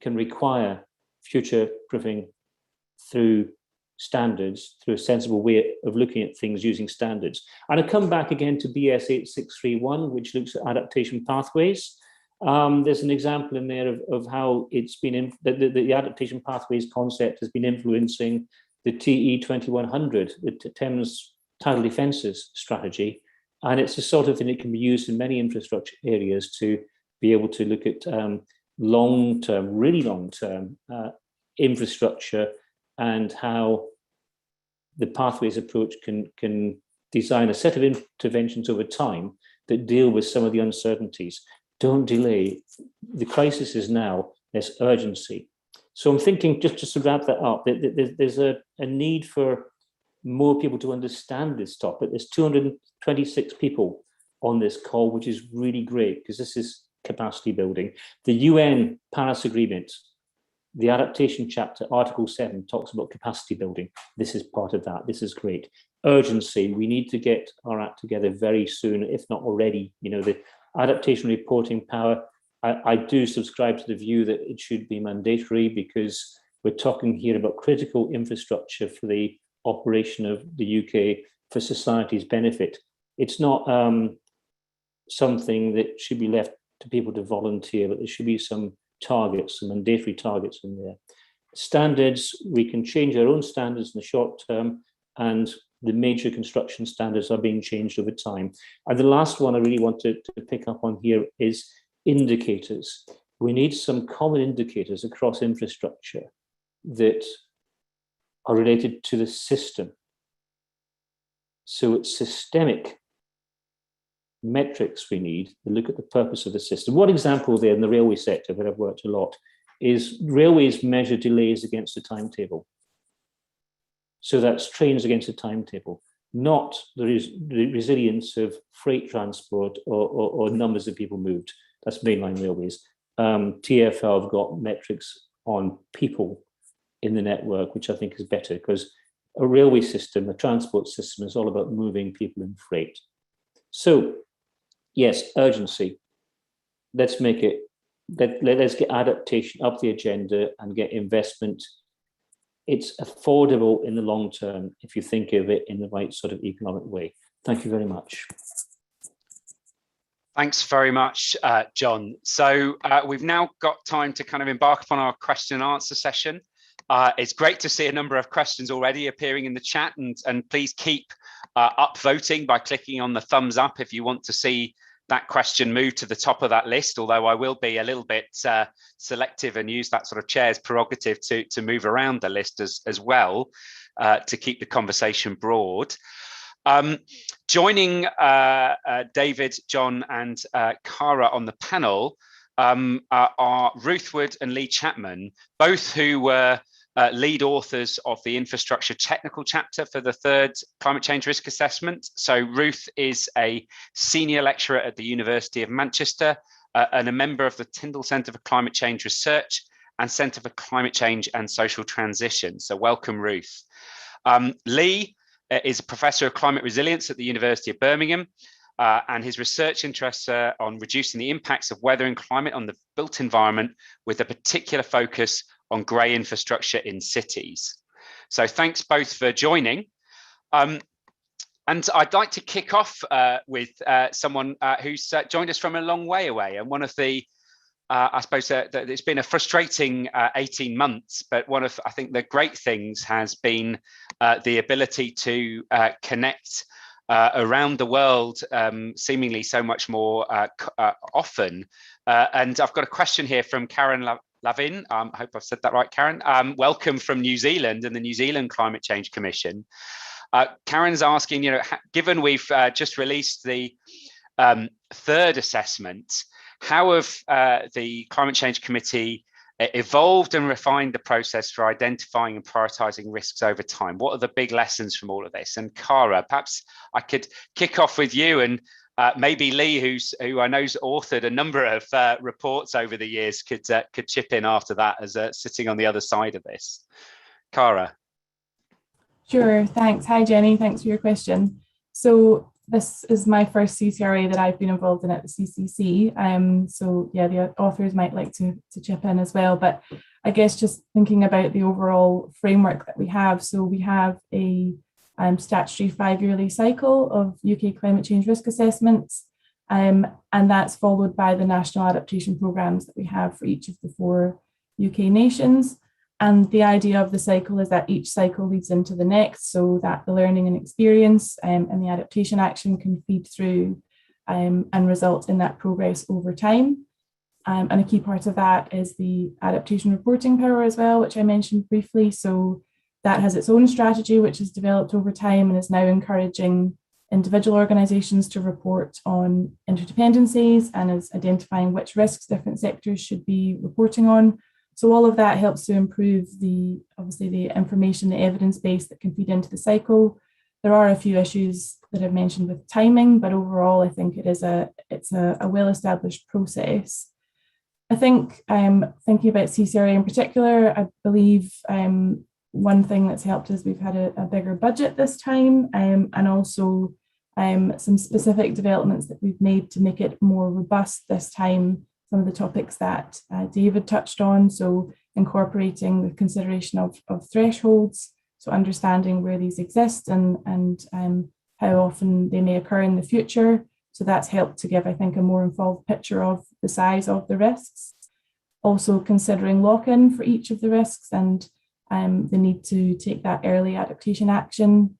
can require future-proofing through standards, through a sensible way of looking at things using standards. And I come back again to BS 8631, which looks at adaptation pathways. There's an example in there of how it's been, the adaptation pathways concept has been influencing the TE 2100, the Thames Tidal Defences strategy. And it's the sort of thing that can be used in many infrastructure areas to be able to look at long-term, really long-term infrastructure, and how the pathways approach can design a set of interventions over time that deal with some of the uncertainties. Don't delay. The crisis is now, there's urgency. So I'm thinking, just to wrap that up, there's a need for more people to understand this topic. There's 226 people on this call, which is really great because this is capacity building. The UN Paris Agreement, the adaptation chapter, Article 7, talks about capacity building. This is part of that. This is great. Urgency. We need to get our act together very soon, if not already. You know, the adaptation reporting power, I do subscribe to the view that it should be mandatory, because we're talking here about critical infrastructure for the operation of the UK for society's benefit. It's not something that should be left to people to volunteer, but there should be some targets, some mandatory targets in there. Standards, we can change our own standards in the short term, and the major construction standards are being changed over time. And the last one I really want to pick up on here is indicators. We need some common indicators across infrastructure that are related to the system. So it's systemic metrics we need to look at the purpose of the system. One example there in the railway sector that I've worked a lot is railways measure delays against the timetable. So that's trains against the timetable, not the resilience of freight transport or numbers of people moved. That's mainline railways. TfL have got metrics on people in the network, which I think is better, because a railway system, a transport system, is all about moving people and freight. So yes, urgency. Let's make it, let's get adaptation up the agenda and get investment. It's affordable in the long term if you think of it in the right sort of economic way. Thank you very much. Thanks very much, John. So we've now got time to kind of embark upon our question and answer session. It's great to see a number of questions already appearing in the chat, and please keep upvoting by clicking on the thumbs up if you want to see that question move to the top of that list, although I will be a little bit selective and use that sort of chair's prerogative to move around the list as well, to keep the conversation broad. Joining David, John and Cara on the panel are Ruth Wood and Lee Chapman, both who were lead authors of the infrastructure technical chapter for the third climate change risk assessment. So Ruth is a senior lecturer at the University of Manchester and a member of the Tyndall Centre for Climate Change Research and Centre for Climate Change and Social Transition. So welcome, Ruth. Lee is a professor of climate resilience at the University of Birmingham, and his research interests are on reducing the impacts of weather and climate on the built environment, with a particular focus on grey infrastructure in cities. So thanks both for joining. And I'd like to kick off with someone who's joined us from a long way away. And one of the, I suppose it's been a frustrating 18 months, but one of, I think, the great things has been the ability to connect around the world, seemingly so much more often. And I've got a question here from Karen Lavin. I hope I've said that right, Karen. Welcome from New Zealand and the New Zealand Climate Change Commission. Karen's asking, given we've just released the third assessment, how have the Climate Change Committee evolved and refined the process for identifying and prioritising risks over time? What are the big lessons from all of this? And Cara, perhaps I could kick off with you, and maybe Lee, who I know's authored a number of reports over the years, could chip in after that as sitting on the other side of this. Cara. Sure, thanks. Hi, Jenny. Thanks for your question. So this is my first CCRA that I've been involved in at the CCC. So yeah, the authors might like to chip in as well. But I guess just thinking about the overall framework that we have. So we have a statutory 5-yearly cycle of UK climate change risk assessments. And that's followed by the national adaptation programmes that we have for each of the 4 UK nations. And the idea of the cycle is that each cycle leads into the next, so that the learning and experience and the adaptation action can feed through and result in that progress over time. And a key part of that is the adaptation reporting power as well, which I mentioned briefly. So that has its own strategy, which is developed over time and is now encouraging individual organisations to report on interdependencies and is identifying which risks different sectors should be reporting on. So all of that helps to improve obviously the information, the evidence base that can feed into the cycle. There are a few issues that I've mentioned with timing, but overall I think it's a well-established process. I think thinking about CCRA in particular, I believe one thing that's helped is we've had a bigger budget this time, and also some specific developments that we've made to make it more robust this time. Some of the topics that David touched on, so incorporating the consideration of thresholds, so understanding where these exist and how often they may occur in the future. So that's helped to give, I think, a more involved picture of the size of the risks. Also considering lock-in for each of the risks and the need to take that early adaptation action.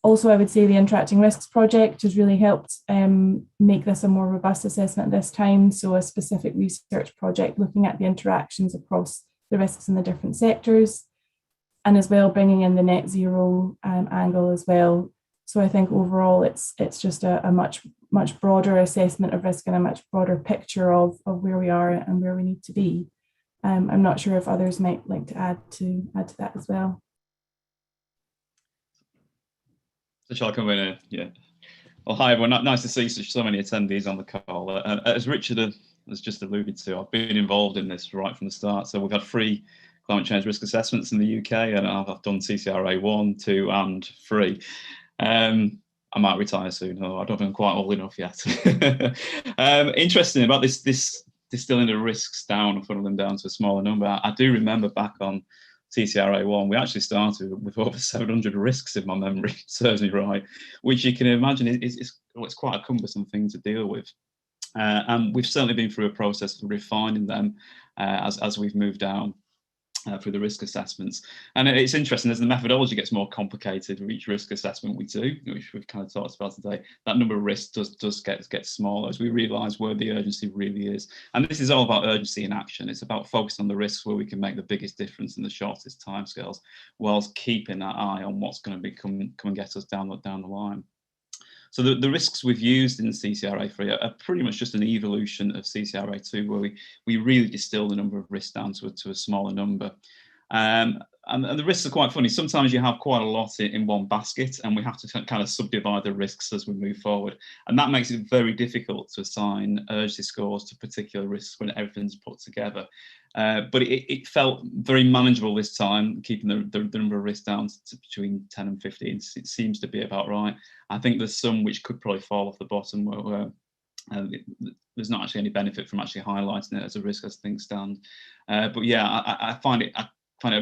Also, I would say the Interacting Risks project has really helped make this a more robust assessment this time. So a specific research project looking at the interactions across the risks in the different sectors, and as well bringing in the net zero angle as well. So I think overall it's just a much broader assessment of risk and a much broader picture of where we are and where we need to be. I'm not sure if others might like to add to that as well. So shall I come in? Yeah. Well, hi everyone. Nice to see so many attendees on the call. As Richard has just alluded to, I've been involved in this right from the start. So we've had 3 climate change risk assessments in the UK, and I've done CCRA 1, 2, and 3. I might retire soon. I don't think I'm quite old enough yet. Interesting about this distilling the risks down and funneling them down to a smaller number. I do remember back on CCRA 1, we actually started with over 700 risks, if my memory serves me right, which you can imagine is quite a cumbersome thing to deal with. And we've certainly been through a process of refining them as we've moved down through the risk assessments. And it's interesting, as the methodology gets more complicated with each risk assessment we do, which we've kind of talked about today, that number of risks does get smaller as we realise where the urgency really is. And this is all about urgency in action. It's about focusing on the risks where we can make the biggest difference in the shortest timescales, whilst keeping that eye on what's going to come and get us down the line. So the risks we've used in CCRA 3 are pretty much just an evolution of CCRA 2, where we really distill the number of risks down to a smaller number. And the risks are quite funny. Sometimes you have quite a lot in one basket, and we have to kind of subdivide the risks as we move forward. And that makes it very difficult to assign urgency scores to particular risks when everything's put together. But it felt very manageable this time, keeping the number of risks down to between 10 and 15. It seems to be about right. I think there's some which could probably fall off the bottom where there's not actually any benefit from actually highlighting it as a risk as things stand. But yeah, I find it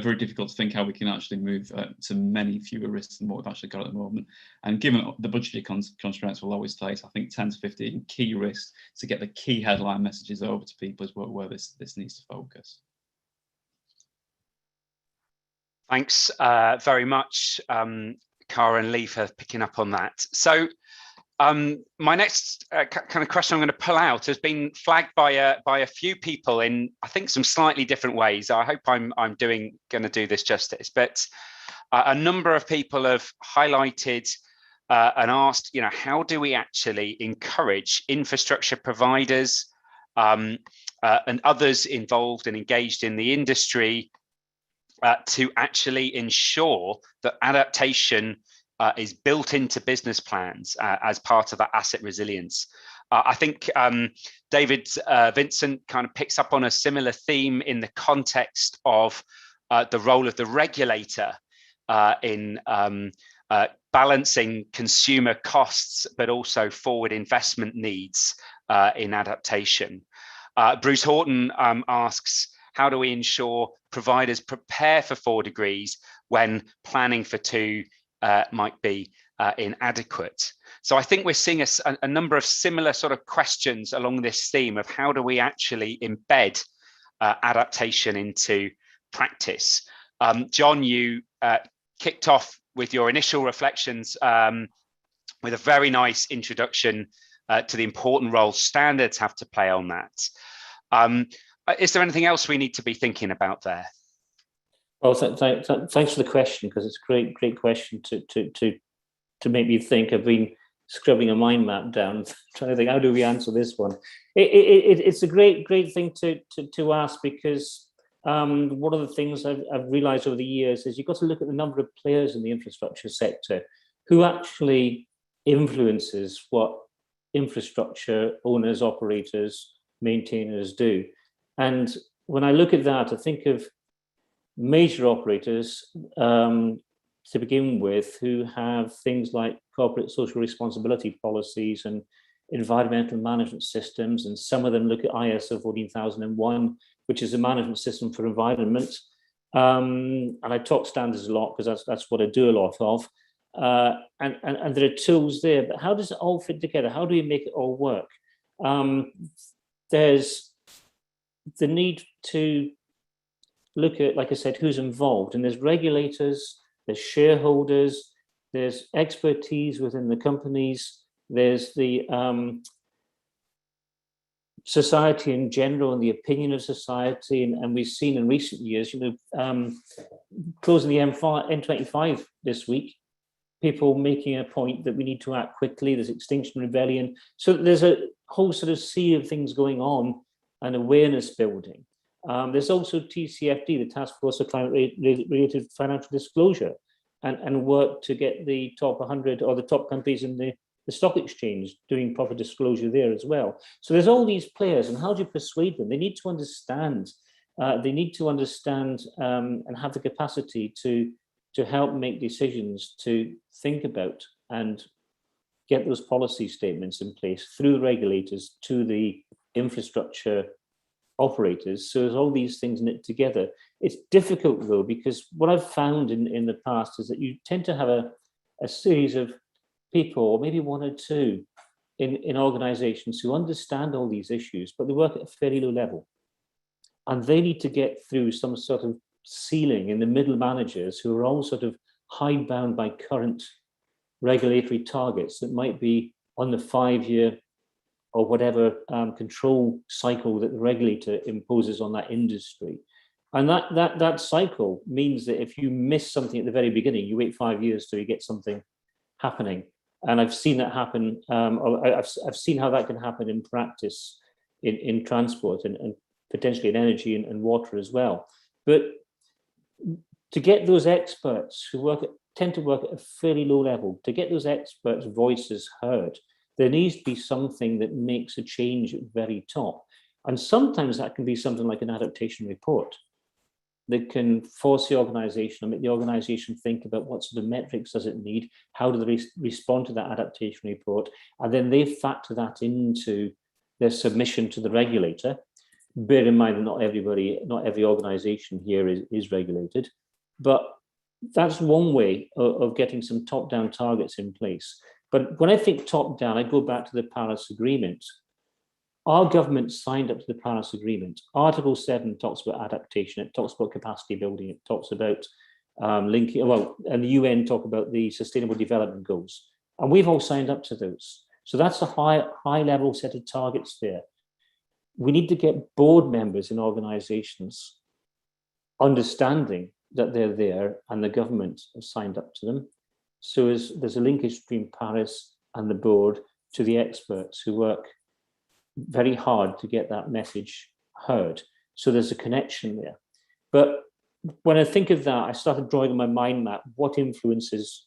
very difficult to think how we can actually move to many fewer risks than what we've actually got at the moment. And given the budgetary constraints we'll always face, I think 10 to 15 key risks to get the key headline messages over to people is where this needs to focus. Thanks very much, Cara and Lee, for picking up on that. So my next kind of question I'm going to pull out has been flagged by a few people in, I think, some slightly different ways. I hope I'm going to do this justice, but a number of people have highlighted and asked, how do we actually encourage infrastructure providers and others involved and engaged in the industry to actually ensure that adaptation is built into business plans as part of that asset resilience. I think David Vincent kind of picks up on a similar theme in the context of the role of the regulator in balancing consumer costs, but also forward investment needs in adaptation. Bruce Horton asks, how do we ensure providers prepare for 4 degrees when planning for 2 might be inadequate? So I think we're seeing a number of similar sort of questions along this theme of how do we actually embed adaptation into practice. John, you kicked off with your initial reflections with a very nice introduction to the important role standards have to play on that. Is there anything else we need to be thinking about there? Well, thanks for the question, because it's a great question to make me think. I've been scribbling a mind map down, trying to think, how do we answer this one? It's a great thing to ask, because one of the things I've realized over the years is you've got to look at the number of players in the infrastructure sector who actually influences what infrastructure owners, operators, maintainers do. And when I look at that, I think of major operators to begin with, who have things like corporate social responsibility policies and environmental management systems, and some of them look at ISO 14001, which is a management system for environment. And I talk standards a lot because that's what I do a lot of. And there are tools there, but how does it all fit together? How do we make it all work? There's the need to look at, like I said, who's involved, and there's regulators, there's shareholders, there's expertise within the companies, there's the society in general and the opinion of society, and we've seen in recent years, closing the N25 this week, people making a point that we need to act quickly. There's Extinction Rebellion. So there's a whole sort of sea of things going on and awareness building. There's also TCFD, the Task Force of Climate-Related Financial Disclosure, and work to get the top 100 or the top companies in the stock exchange doing proper disclosure there as well. So there's all these players, and how do you persuade them? They need to understand. And have the capacity to help make decisions, to think about and get those policy statements in place through the regulators to the infrastructure operators. So there's all these things knit together. It's difficult though, because what I've found in the past is that you tend to have a series of people, or maybe one or two in organizations who understand all these issues, but they work at a fairly low level. And they need to get through some sort of ceiling in the middle managers who are all sort of hidebound by current regulatory targets that might be on the 5-year or whatever control cycle that the regulator imposes on that industry. And that cycle means that if you miss something at the very beginning, you wait 5 years till you get something happening. And I've seen that happen, I've seen how that can happen in practice in transport and potentially in energy and water as well. But to get those experts who tend to work at a fairly low level, to get those experts' voices heard, there needs to be something that makes a change at the very top. And sometimes that can be something like an adaptation report that can force the organization, or make the organization think about what sort of metrics does it need, how do they respond to that adaptation report, and then they factor that into their submission to the regulator. Bear in mind that not every organization here is regulated, but that's one way of getting some top-down targets in place. But when I think top-down, I go back to the Paris Agreement. Our government signed up to the Paris Agreement. Article 7 talks about adaptation. It talks about capacity building. It talks about linking, and the UN talk about the Sustainable Development Goals. And we've all signed up to those. So that's a high-level set of targets there. We need to get board members in organizations understanding that they're there and the government has signed up to them. So there's a linkage between Paris and the board to the experts who work very hard to get that message heard. So there's a connection there. But when I think of that, I started drawing on my mind map what influences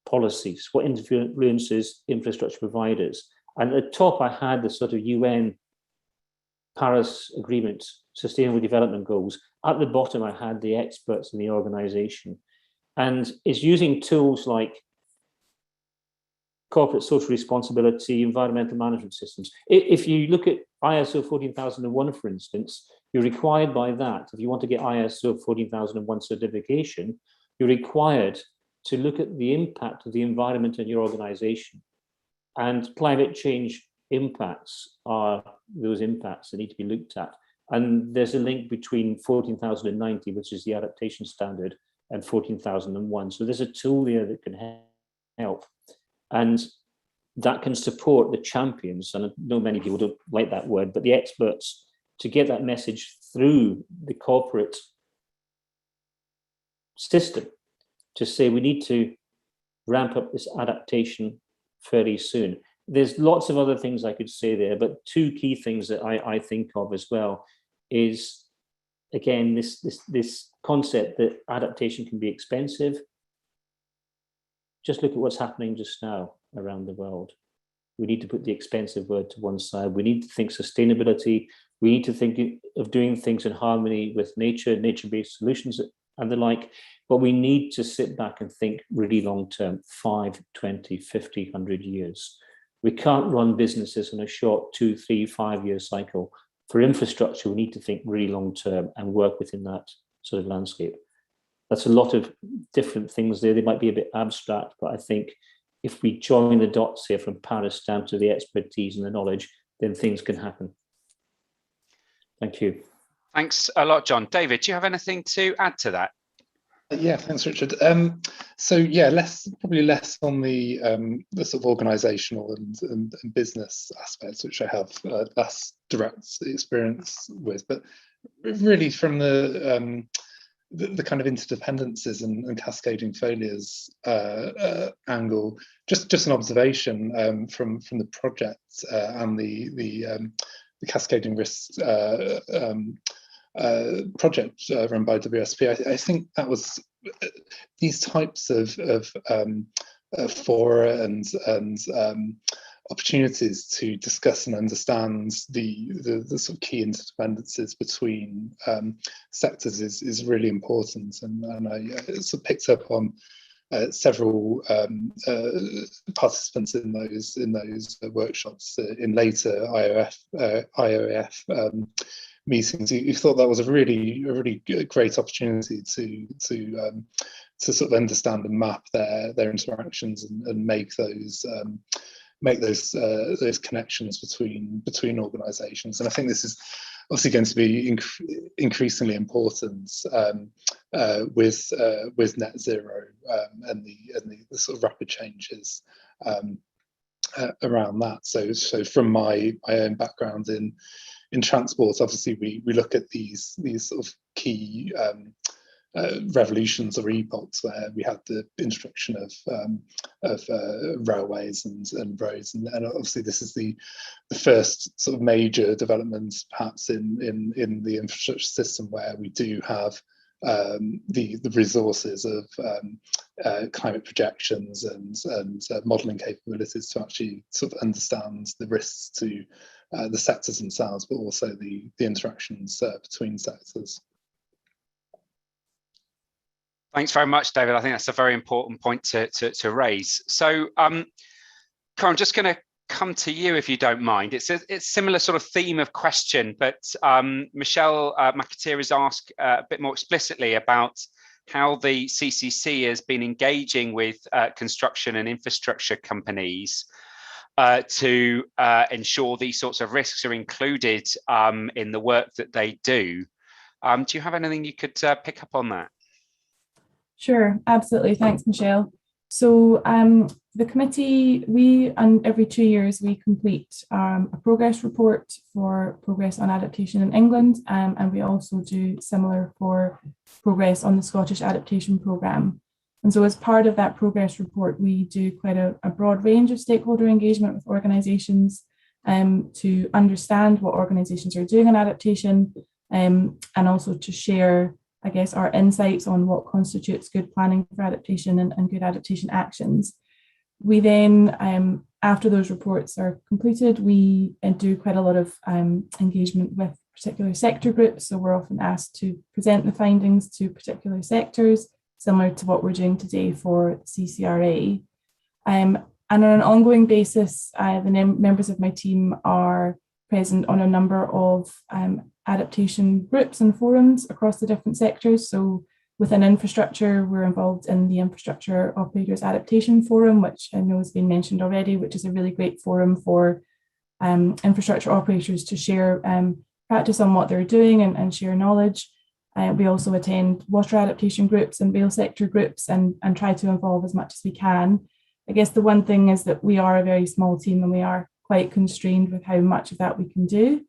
policies, what influences infrastructure providers. And at the top, I had the sort of UN Paris Agreement, Sustainable Development Goals. At the bottom, I had the experts in the organization. and is using tools like corporate social responsibility, environmental management systems. If you look at ISO 14001, for instance, you're required by that. If you want to get ISO 14001 certification, you're required to look at the impact of the environment in your organization. And climate change impacts are those impacts that need to be looked at. And there's a link between 14090, which is the adaptation standard, and 14001. So there's a tool there that can help. And that can support the champions, and I know many people don't like that word, but the experts, to get that message through the corporate system to say we need to ramp up this adaptation fairly soon. There's lots of other things I could say there, but two key things that I think of as well is, again, this concept that adaptation can be expensive. Just look at what's happening just now around the world. We need to put the expensive word to one side. We need to think sustainability. We need to think of doing things in harmony with nature, nature-based solutions and the like. But we need to sit back and think really long-term, 5, 20, 50, 100 years. We can't run businesses in a short 2, 3, 5-year cycle. For infrastructure, we need to think really long-term and work within that sort of landscape. That's a lot of different things there. They might be a bit abstract, but I think if we join the dots here from Paris down to the expertise and the knowledge, then things can happen. Thank you. Thanks a lot, John. David, do you have anything to add to that? Yeah, thanks, Richard. So yeah, probably less on the sort of organisational and business aspects, which I have less direct experience with, but really from the kind of interdependencies and cascading failures angle, just an observation from the project and the cascading risks project run by WSP. I think that was these types of fora and opportunities to discuss and understand the sort of key interdependencies between sectors is really important, and I sort of picked up on several participants in those workshops in later IOF meetings. You thought that was a really great opportunity to sort of understand and map their interactions and make those connections between organisations. And I think this is obviously going to be increasingly important with net zero and the sort of rapid changes around that. So from my own background in transport, obviously we look at these sort of key revolutions or epochs where we had the introduction of railways and roads, and obviously this is the first sort of major development perhaps in the infrastructure system where we do have the resources of climate projections and modelling capabilities to actually sort of understand the risks to the sectors themselves, but also the interactions between sectors. Thanks very much, David. I think that's a very important point to raise. So, Cara, I'm just going to come to you if you don't mind. It's similar sort of theme of question, but Michelle McAteer has asked a bit more explicitly about how the CCC has been engaging with construction and infrastructure companies to ensure these sorts of risks are included in the work that they do. Do you have anything you could pick up on that? Sure, absolutely. Thanks, Michelle. So the committee, every 2 years, we complete a progress report for progress on adaptation in England, and we also do similar for progress on the Scottish Adaptation Programme. And so as part of that progress report, we do quite a broad range of stakeholder engagement with organisations to understand what organisations are doing in adaptation, and also to share, I guess, our insights on what constitutes good planning for adaptation and good adaptation actions. We then, after those reports are completed, we do quite a lot of engagement with particular sector groups. So we're often asked to present the findings to particular sectors, similar to what we're doing today for CCRA. And on an ongoing basis, the members of my team are present on a number of adaptation groups and forums across the different sectors. So within infrastructure, we're involved in the Infrastructure Operators Adaptation Forum, which I know has been mentioned already, which is a really great forum for infrastructure operators to share practice on what they're doing and share knowledge. We also attend water adaptation groups and rail sector groups and try to involve as much as we can. I guess the one thing is that we are a very small team and we are quite constrained with how much of that we can do.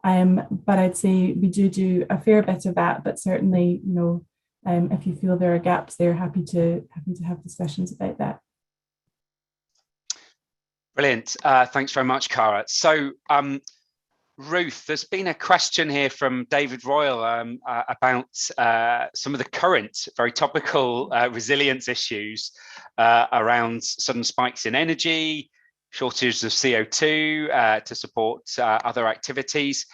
But I'd say we do a fair bit of that, but certainly, you know, if you feel there are gaps there, happy to have discussions about that. Brilliant. Thanks very much, Cara. So, Ruth, there's been a question here from David Royal about some of the current, very topical resilience issues around sudden spikes in energy, shortages of CO2 to support other activities.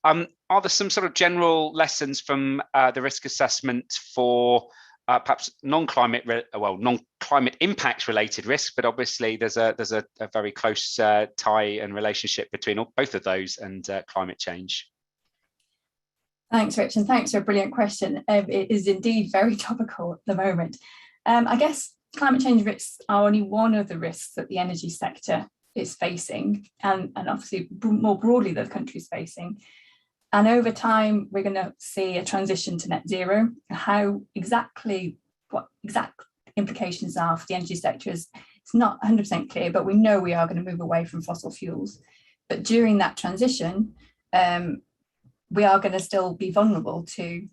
Are there some sort of general lessons from the risk assessment for perhaps non-climate impacts related risks, but obviously there's a very close tie and relationship between both of those and climate change? Thanks, Rich, and thanks for a brilliant question. It is indeed very topical at the moment. I guess climate change risks are only one of the risks that the energy sector is facing, and obviously more broadly that the country is facing. And over time, we're going to see a transition to net zero. What exact implications are for the energy sector is it's not 100% clear, but we know we are going to move away from fossil fuels. But during that transition, we are going to still be vulnerable to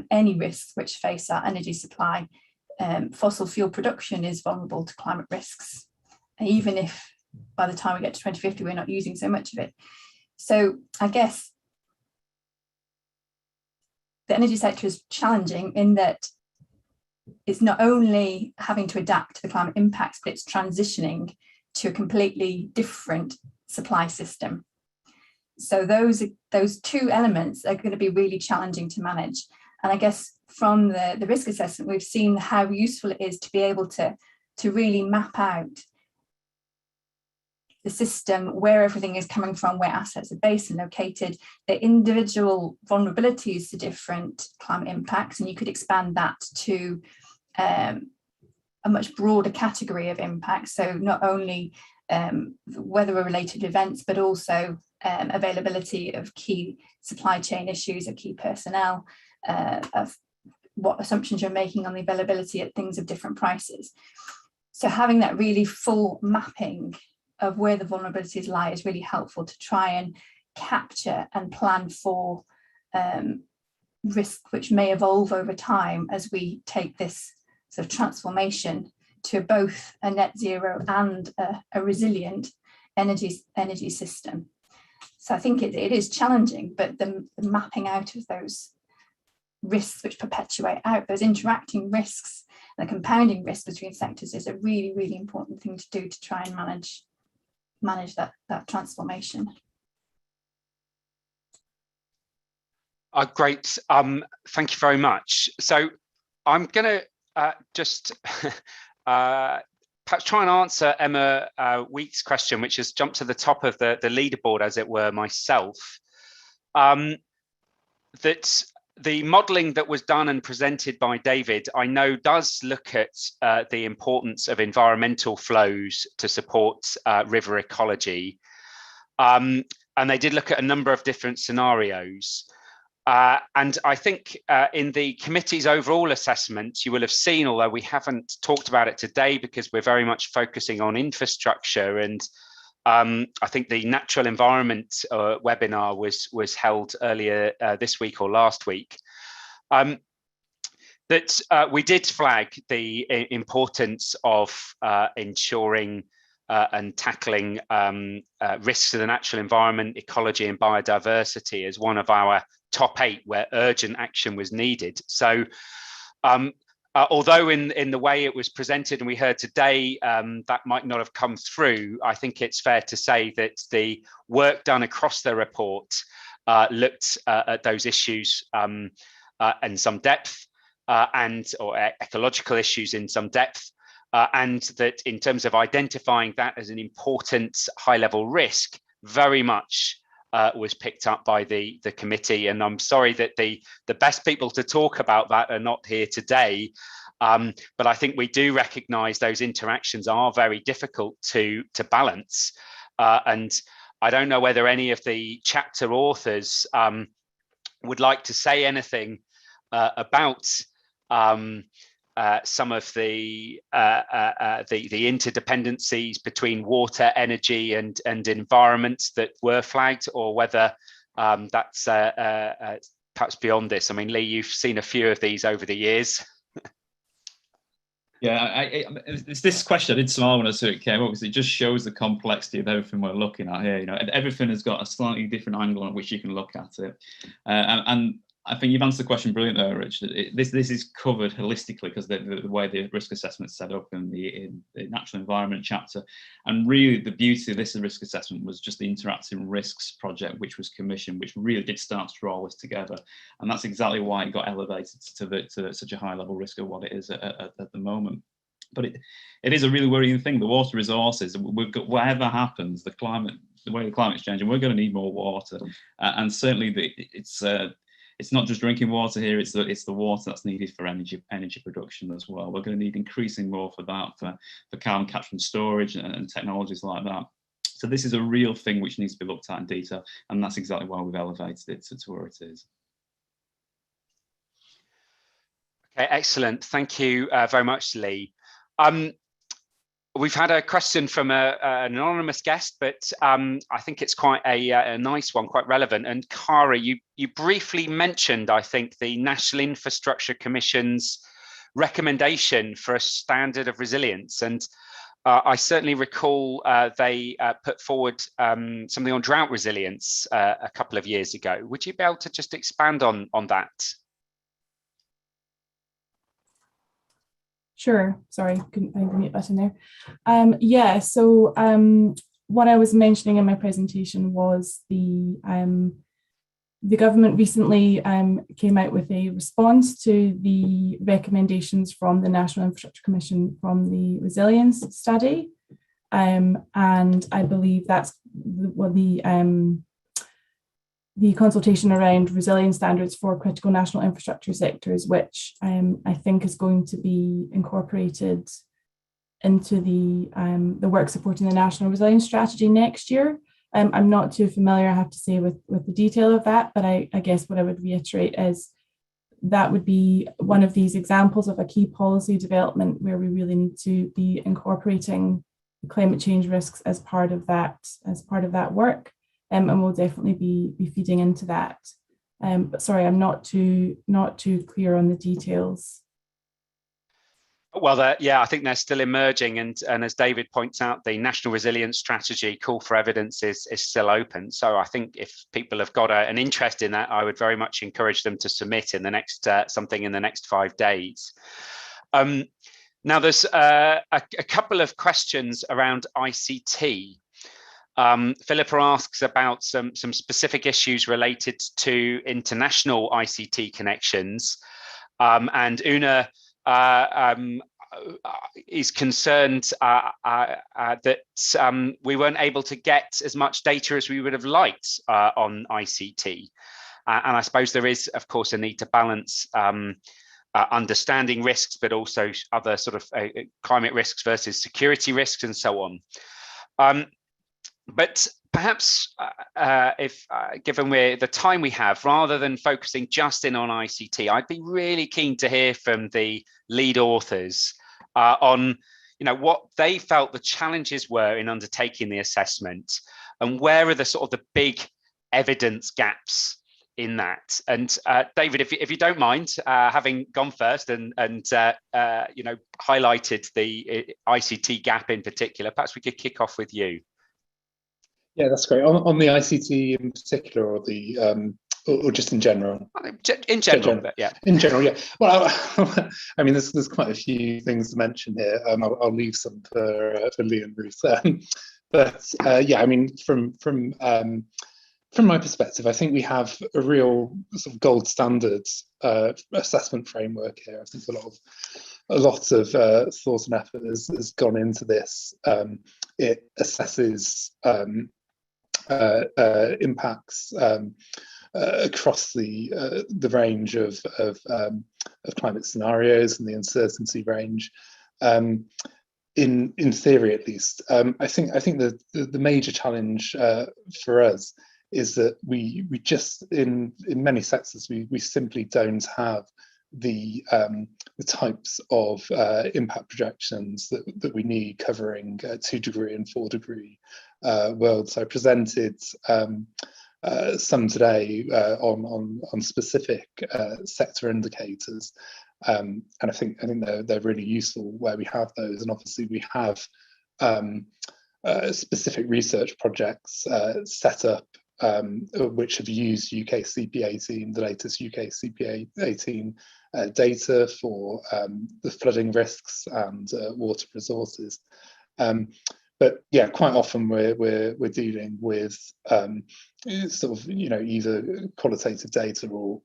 any risks which face our energy supply. Fossil fuel production is vulnerable to climate risks, even if by the time we get to 2050, we're not using so much of it. So I guess the energy sector is challenging in that it's not only having to adapt to the climate impacts, but it's transitioning to a completely different supply system. So those two elements are going to be really challenging to manage. And I guess from the risk assessment, we've seen how useful it is to be able to really map out the system, where everything is coming from, where assets are based and located, the individual vulnerabilities to different climate impacts, and you could expand that to a much broader category of impacts. So not only weather-related events, but also availability of key supply chain issues, of key personnel, of what assumptions you're making on the availability of things of different prices. So having that really full mapping of where the vulnerabilities lie is really helpful to try and capture and plan for risk which may evolve over time as we take this sort of transformation to both a net zero and a resilient energy system. So I think it is challenging, but the mapping out of those risks which perpetuate out, those interacting risks, the compounding risks between sectors is a really, really important thing to do to try and manage that transformation. Great, thank you very much. So I'm going to just perhaps try and answer Emma Week's question, which has jumped to the top of the leaderboard, as it were, myself. That the modelling that was done and presented by David, I know, does look at the importance of environmental flows to support river ecology. And they did look at a number of different scenarios. And I think in the committee's overall assessment, you will have seen, although we haven't talked about it today because we're very much focusing on infrastructure, and I think the natural environment webinar was held earlier this week or last week, that we did flag the importance of ensuring and tackling risks to the natural environment, ecology and biodiversity as one of our top 8 where urgent action was needed. So although in the way it was presented and we heard today, that might not have come through, I think it's fair to say that the work done across the report looked at those issues in some depth. or ecological issues in some depth, and that in terms of identifying that as an important high-level risk, very much was picked up by the committee. And I'm sorry that the best people to talk about that are not here today. But I think we do recognise those interactions are very difficult to balance. And I don't know whether any of the chapter authors would like to say anything about some of the interdependencies between water, energy, and environment that were flagged, or whether that's perhaps beyond this. I mean, Lee, you've seen a few of these over the years. Yeah, it's this question. I did smile when I saw it came up, because it just shows the complexity of everything we're looking at here. You know, everything has got a slightly different angle on which you can look at it, and I think you've answered the question brilliantly there, Richard. This is covered holistically, because the way the risk assessment is set up in the natural environment chapter. And really the beauty of this risk assessment was just the interactive risks project, which was commissioned, which really did start to draw all this together. And that's exactly why it got elevated to such a high level risk of what it is at the moment. But it is a really worrying thing. The water resources, we've got, whatever happens, the way the climate's changing, we're going to need more water. And certainly it's not just drinking water here, it's the water that's needed for energy production as well. We're going to need increasing more for that, for carbon capture and storage and technologies like that. So this is a real thing which needs to be looked at in detail, and that's exactly why we've elevated it to where it is. Okay, excellent. Thank you very much, Lee. We've had a question from an anonymous guest, but I think it's quite a nice one, quite relevant. And Cara, you briefly mentioned, I think, the National Infrastructure Commission's recommendation for a standard of resilience. And I certainly recall they put forward something on drought resilience a couple of years ago. Would you be able to just expand on that? Sure. Sorry, couldn't find the mute button there. Yeah, so what I was mentioning in my presentation was the government recently came out with a response to the recommendations from the National Infrastructure Commission from the resilience study. And I believe that's the consultation around resilience standards for critical national infrastructure sectors, which I think is going to be incorporated into the work supporting the National Resilience Strategy next year. I'm not too familiar, I have to say, with the detail of that, but I guess what I would reiterate is that would be one of these examples of a key policy development where we really need to be incorporating the climate change risks as part of that work. And we'll definitely be feeding into that. But sorry, I'm not too clear on the details. Well, yeah, I think they're still emerging, and as David points out, the National Resilience Strategy call for evidence is still open. So I think if people have got an interest in that, I would very much encourage them to submit in the next something in the next 5 days. Now, there's a couple of questions around ICT. Philippa asks about some specific issues related to international ICT connections, and Una is concerned that we weren't able to get as much data as we would have liked on ICT. And I suppose there is, of course, a need to balance understanding risks, but also other sort of climate risks versus security risks and so on. But perhaps if given the time we have, rather than focusing just in on ICT, I'd be really keen to hear from the lead authors on what they felt the challenges were in undertaking the assessment, and where are the sort of the big evidence gaps in that. And David, if you don't mind, having gone first and highlighted the ICT gap in particular, perhaps we could kick off with you. Yeah, that's great. On the ICT in particular, or the or just in general? In general, but yeah. In general, yeah. Well, I mean, there's quite a few things to mention here. I'll leave some for Lee and Ruth. But yeah, I mean, from from my perspective, I think we have a real sort of gold standard assessment framework here. I think a lot of thought and effort has gone into this. It assesses impacts across the range of climate scenarios and the uncertainty range. In theory, at least, I think the major challenge for us is that we just in many sectors we simply don't have the types of impact projections that we need covering 2-degree and 4-degree worlds. I presented some today on specific sector indicators, and I think they're really useful where we have those, and obviously we have specific research projects set up which have used UK CP18, the latest UK CP18 data for the flooding risks and water resources. But yeah, quite often we're dealing with sort of either qualitative data or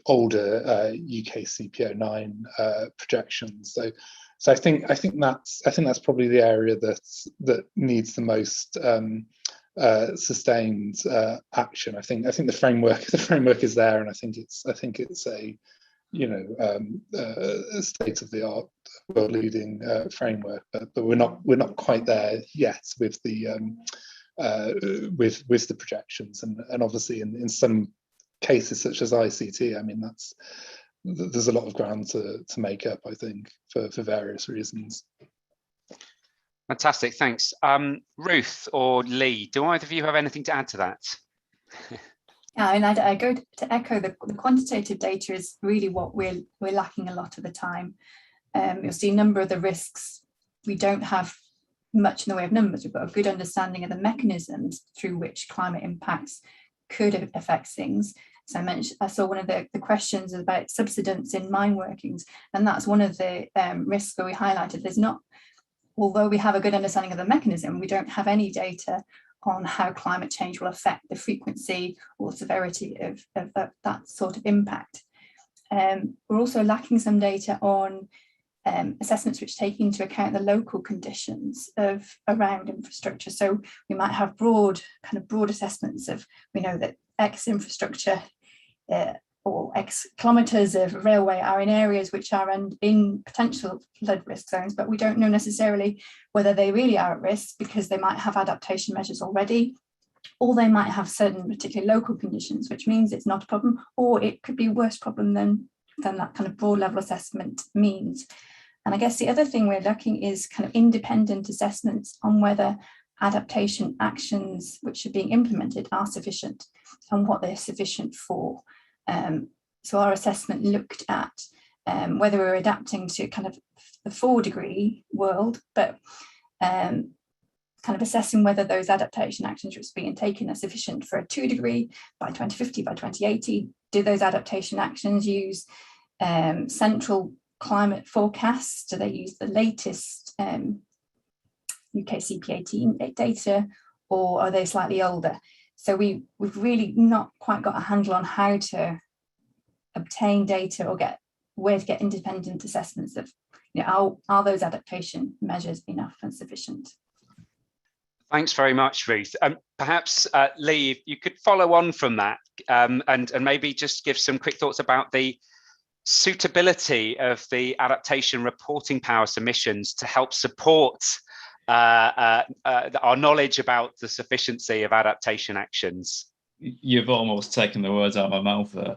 older UK CP09 projections. So I think that's probably the area that needs the most sustained action. I think the framework is there, and I think it's a a state-of-the-art, world-leading framework, but we're not quite there yet with the with the projections, and obviously in some cases such as ICT, I mean there's a lot of ground to make up, I think, for various reasons. Fantastic, thanks. Ruth or Lee, do either of you have anything to add to that? Yeah, and I go to echo the quantitative data is really what we're lacking a lot of the time. You'll see a number of the risks. We don't have much in the way of numbers. We've got a good understanding of the mechanisms through which climate impacts could affect things. So I saw one of the questions about subsidence in mine workings, and that's one of the risks that we highlighted. There's not, although we have a good understanding of the mechanism, we don't have any data on how climate change will affect the frequency or severity of that sort of impact. We're also lacking some data on assessments which take into account the local conditions around infrastructure. So we might have broad assessments of, we know that X infrastructure or X kilometres of railway are in areas which are in potential flood risk zones, but we don't know necessarily whether they really are at risk because they might have adaptation measures already, or they might have certain particular local conditions, which means it's not a problem, or it could be a worse problem than that kind of broad level assessment means. And I guess the other thing we're looking is kind of independent assessments on whether adaptation actions which are being implemented are sufficient and what they're sufficient for. So our assessment looked at whether we're adapting to kind of the 4-degree world, but kind of assessing whether those adaptation actions which are being taken are sufficient for a 2-degree by 2050, by 2080. Do those adaptation actions use central climate forecasts? Do they use the latest UK CP18 data, or are they slightly older? So we've really not quite got a handle on how to obtain data or where to get independent assessments of, are those adaptation measures enough and sufficient? Thanks very much, Ruth. Perhaps Lee, if you could follow on from that and maybe just give some quick thoughts about the suitability of the adaptation reporting power submissions to help support our knowledge about the sufficiency of adaptation actions. You've almost taken the words out of my mouth there.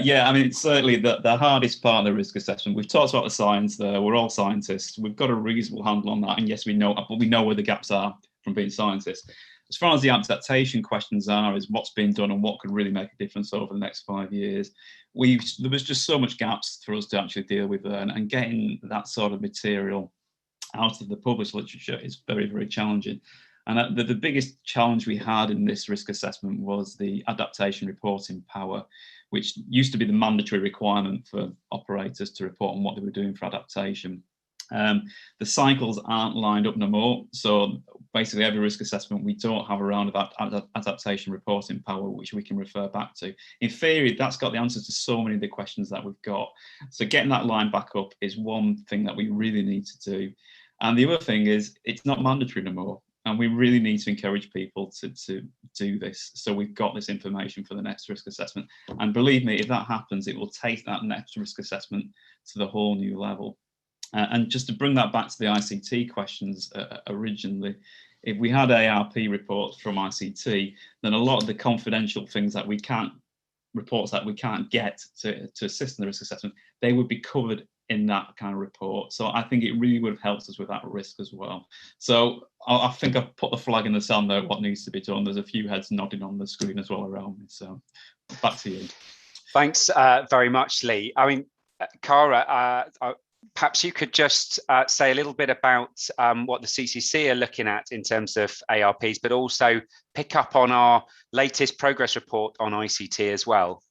Yeah, I mean, it's certainly the hardest part of the risk assessment. We've talked about the science there. We're all scientists. We've got a reasonable handle on that. And yes, we know where the gaps are from being scientists. As far as the adaptation questions is what's been done and what could really make a difference over the next 5 years. There was just so much gaps for us to actually deal with there, and getting that sort of material out of the published literature is very, very challenging. And the biggest challenge we had in this risk assessment was the adaptation reporting power, which used to be the mandatory requirement for operators to report on what they were doing for adaptation. The cycles aren't lined up no more. So basically every risk assessment, we don't have a roundabout adaptation reporting power, which we can refer back to. In theory, that's got the answers to so many of the questions that we've got. So getting that line back up is one thing that we really need to do. And the other thing is it's not mandatory no more. And we really need to encourage people to do this. So we've got this information for the next risk assessment. And believe me, if that happens, it will take that next risk assessment to the whole new level. And just to bring that back to the ICT questions originally, if we had ARP reports from ICT, then a lot of the confidential things that we can't, reports that we can't get to assist in the risk assessment, they would be covered in that kind of report. So I think it really would have helped us with that risk as well. So I think I've put the flag in the sand there, what needs to be done. There's a few heads nodding on the screen as well around me. So back to you. Thanks very much, Lee. I mean, Cara, perhaps you could just say a little bit about what the CCC are looking at in terms of ARPs, but also pick up on our latest progress report on ICT as well.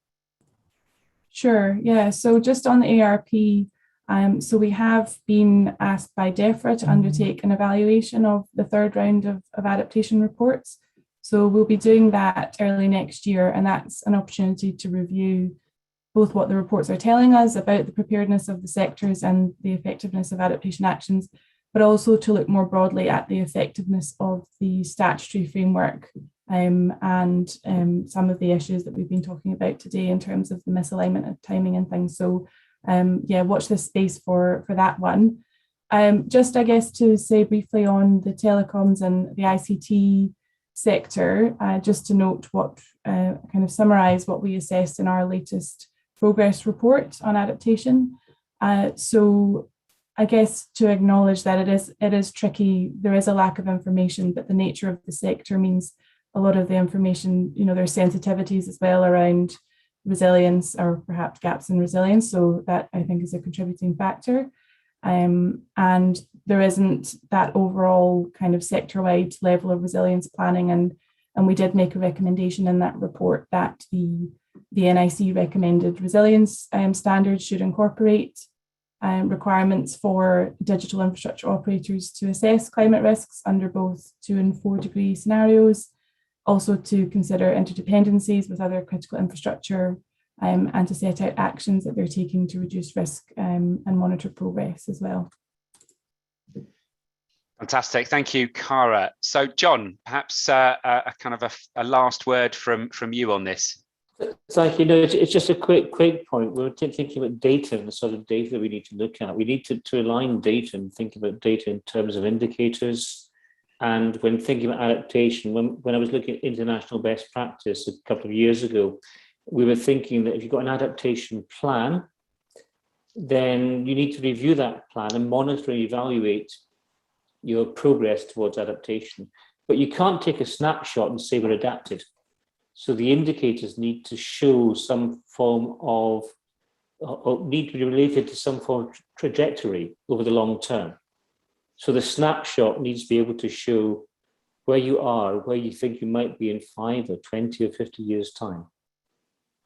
Sure, yeah. So just on the ARP, so we have been asked by DEFRA to undertake an evaluation of the third round of adaptation reports. So we'll be doing that early next year, and that's an opportunity to review both what the reports are telling us about the preparedness of the sectors and the effectiveness of adaptation actions, but also to look more broadly at the effectiveness of the statutory framework and some of the issues that we've been talking about today in terms of the misalignment of timing and things. So yeah, watch this space for that one. Just I guess to say briefly on the telecoms and the ICT sector, just to note what kind of summarize what we assessed in our latest progress report on adaptation. So I guess to acknowledge that it is tricky, there is a lack of information, but the nature of the sector means a lot of the information, there's sensitivities as well around resilience or perhaps gaps in resilience. So that I think is a contributing factor. And there isn't that overall kind of sector-wide level of resilience planning. And we did make a recommendation in that report that the NIC recommended resilience standards should incorporate requirements for digital infrastructure operators to assess climate risks under both 2 and 4 degree scenarios, also to consider interdependencies with other critical infrastructure, and to set out actions that they're taking to reduce risk and monitor progress as well. Fantastic, thank you, Cara. So John, perhaps a kind of a last word from you on this. Thank you. No, it's just a quick point. We're thinking about data and the sort of data that we need to look at. We need to align data and think about data in terms of indicators. And when thinking about adaptation, when I was looking at international best practice a couple of years ago, we were thinking that if you've got an adaptation plan, then you need to review that plan and monitor and evaluate your progress towards adaptation. But you can't take a snapshot and say we're adapted. So the indicators need to show some form of, or need to be related to some form of trajectory over the long term. So the snapshot needs to be able to show where you are, where you think you might be in 5 or 20 or 50 years' time.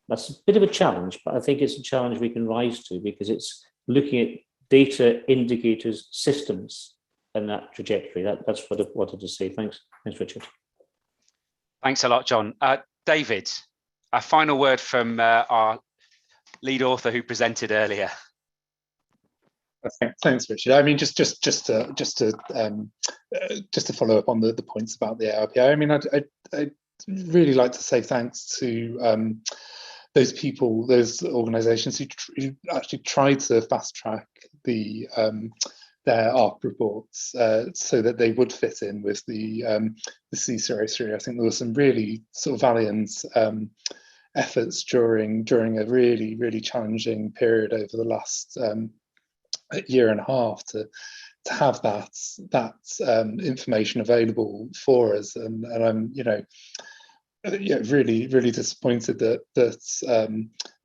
That's a bit of a challenge, but I think it's a challenge we can rise to because it's looking at data, indicators, systems, and that trajectory. That's what I wanted to say. Thanks, Richard. Thanks a lot, John. David, a final word from our lead author who presented earlier. Thanks, Richard. I mean, just to follow up on the points about the ARP. I mean, I'd really like to say thanks to those people, those organisations who actually tried to fast track their ARP reports so that they would fit in with the CCRA3. I think there were some really sort of valiant efforts during a really challenging period over the last year and a half to have that information available for us, and I'm really disappointed that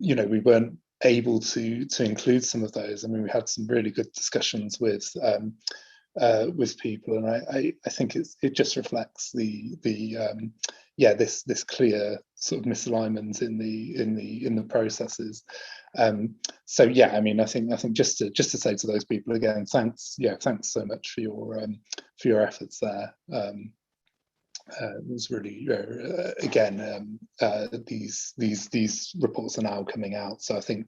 we weren't able to include some of those. I mean, we had some really good discussions with with people, and I think it just reflects this clear sort of misalignment in the processes. So yeah, I mean, I think just to say to those people again, thanks so much for your efforts there. It was really again, these reports are now coming out, so I think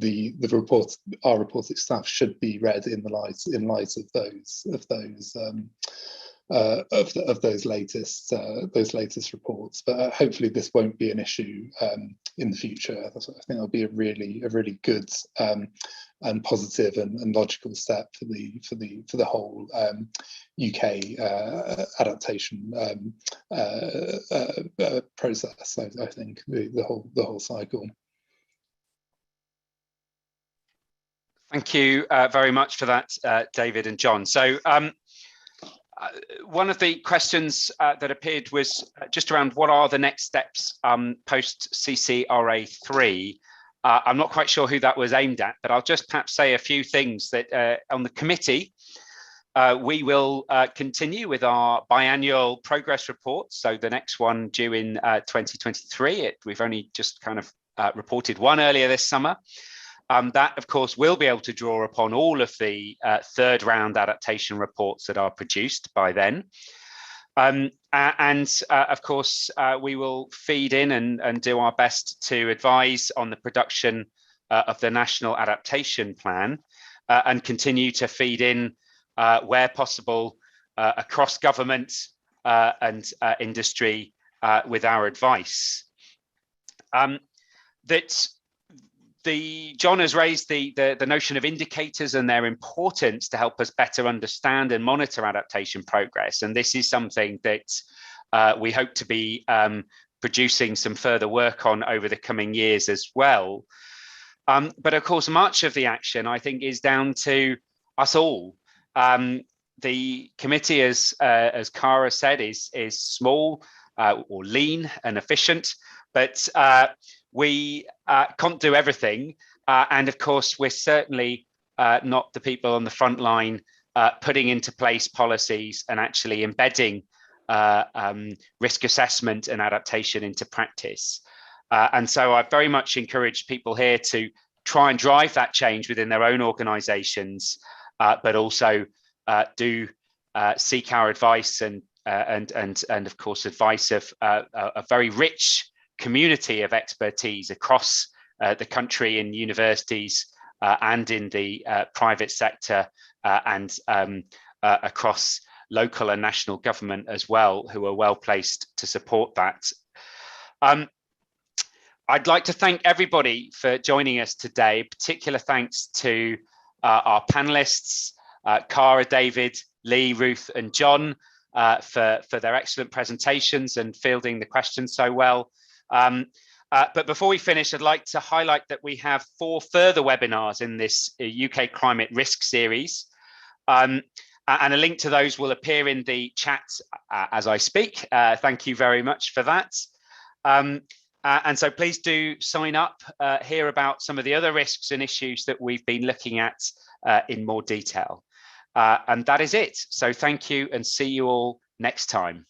the reports, our reporting staff, should be read in light of those latest reports. But hopefully this won't be an issue in the future. I think it'll be a really good and positive and logical step for the whole UK adaptation process. I think the whole cycle. Thank you very much for that, David and John. So one of the questions that appeared was just around what are the next steps post CCRA 3. I'm not quite sure who that was aimed at, but I'll just perhaps say a few things that on the committee, we will continue with our biannual progress reports. So the next one due in 2023, we've only just kind of reported one earlier this summer. That, of course, will be able to draw upon all of the third round adaptation reports that are produced by then. Of course, we will feed in and do our best to advise on the production of the National Adaptation Plan and continue to feed in where possible across government and industry with our advice. John has raised the notion of indicators and their importance to help us better understand and monitor adaptation progress. And this is something that we hope to be producing some further work on over the coming years as well. But of course, much of the action, I think, is down to us all. The committee, as Cara said, is small or lean and efficient, but we can't do everything. And of course, we're certainly not the people on the front line putting into place policies and actually embedding risk assessment and adaptation into practice. And so I very much encourage people here to try and drive that change within their own organizations, but also do seek our advice and of course advice of a very rich community of expertise across the country in universities and in the private sector and across local and national government as well, who are well placed to support that. I'd like to thank everybody for joining us today. Particular thanks to our panelists, Cara, David, Lee, Ruth and John for their excellent presentations and fielding the questions so well. But before we finish, I'd like to highlight that we have 4 further webinars in this UK climate risk series. And a link to those will appear in the chat as I speak. Thank you very much for that. And so please do sign up, hear about some of the other risks and issues that we've been looking at in more detail. And that is it. So thank you and see you all next time.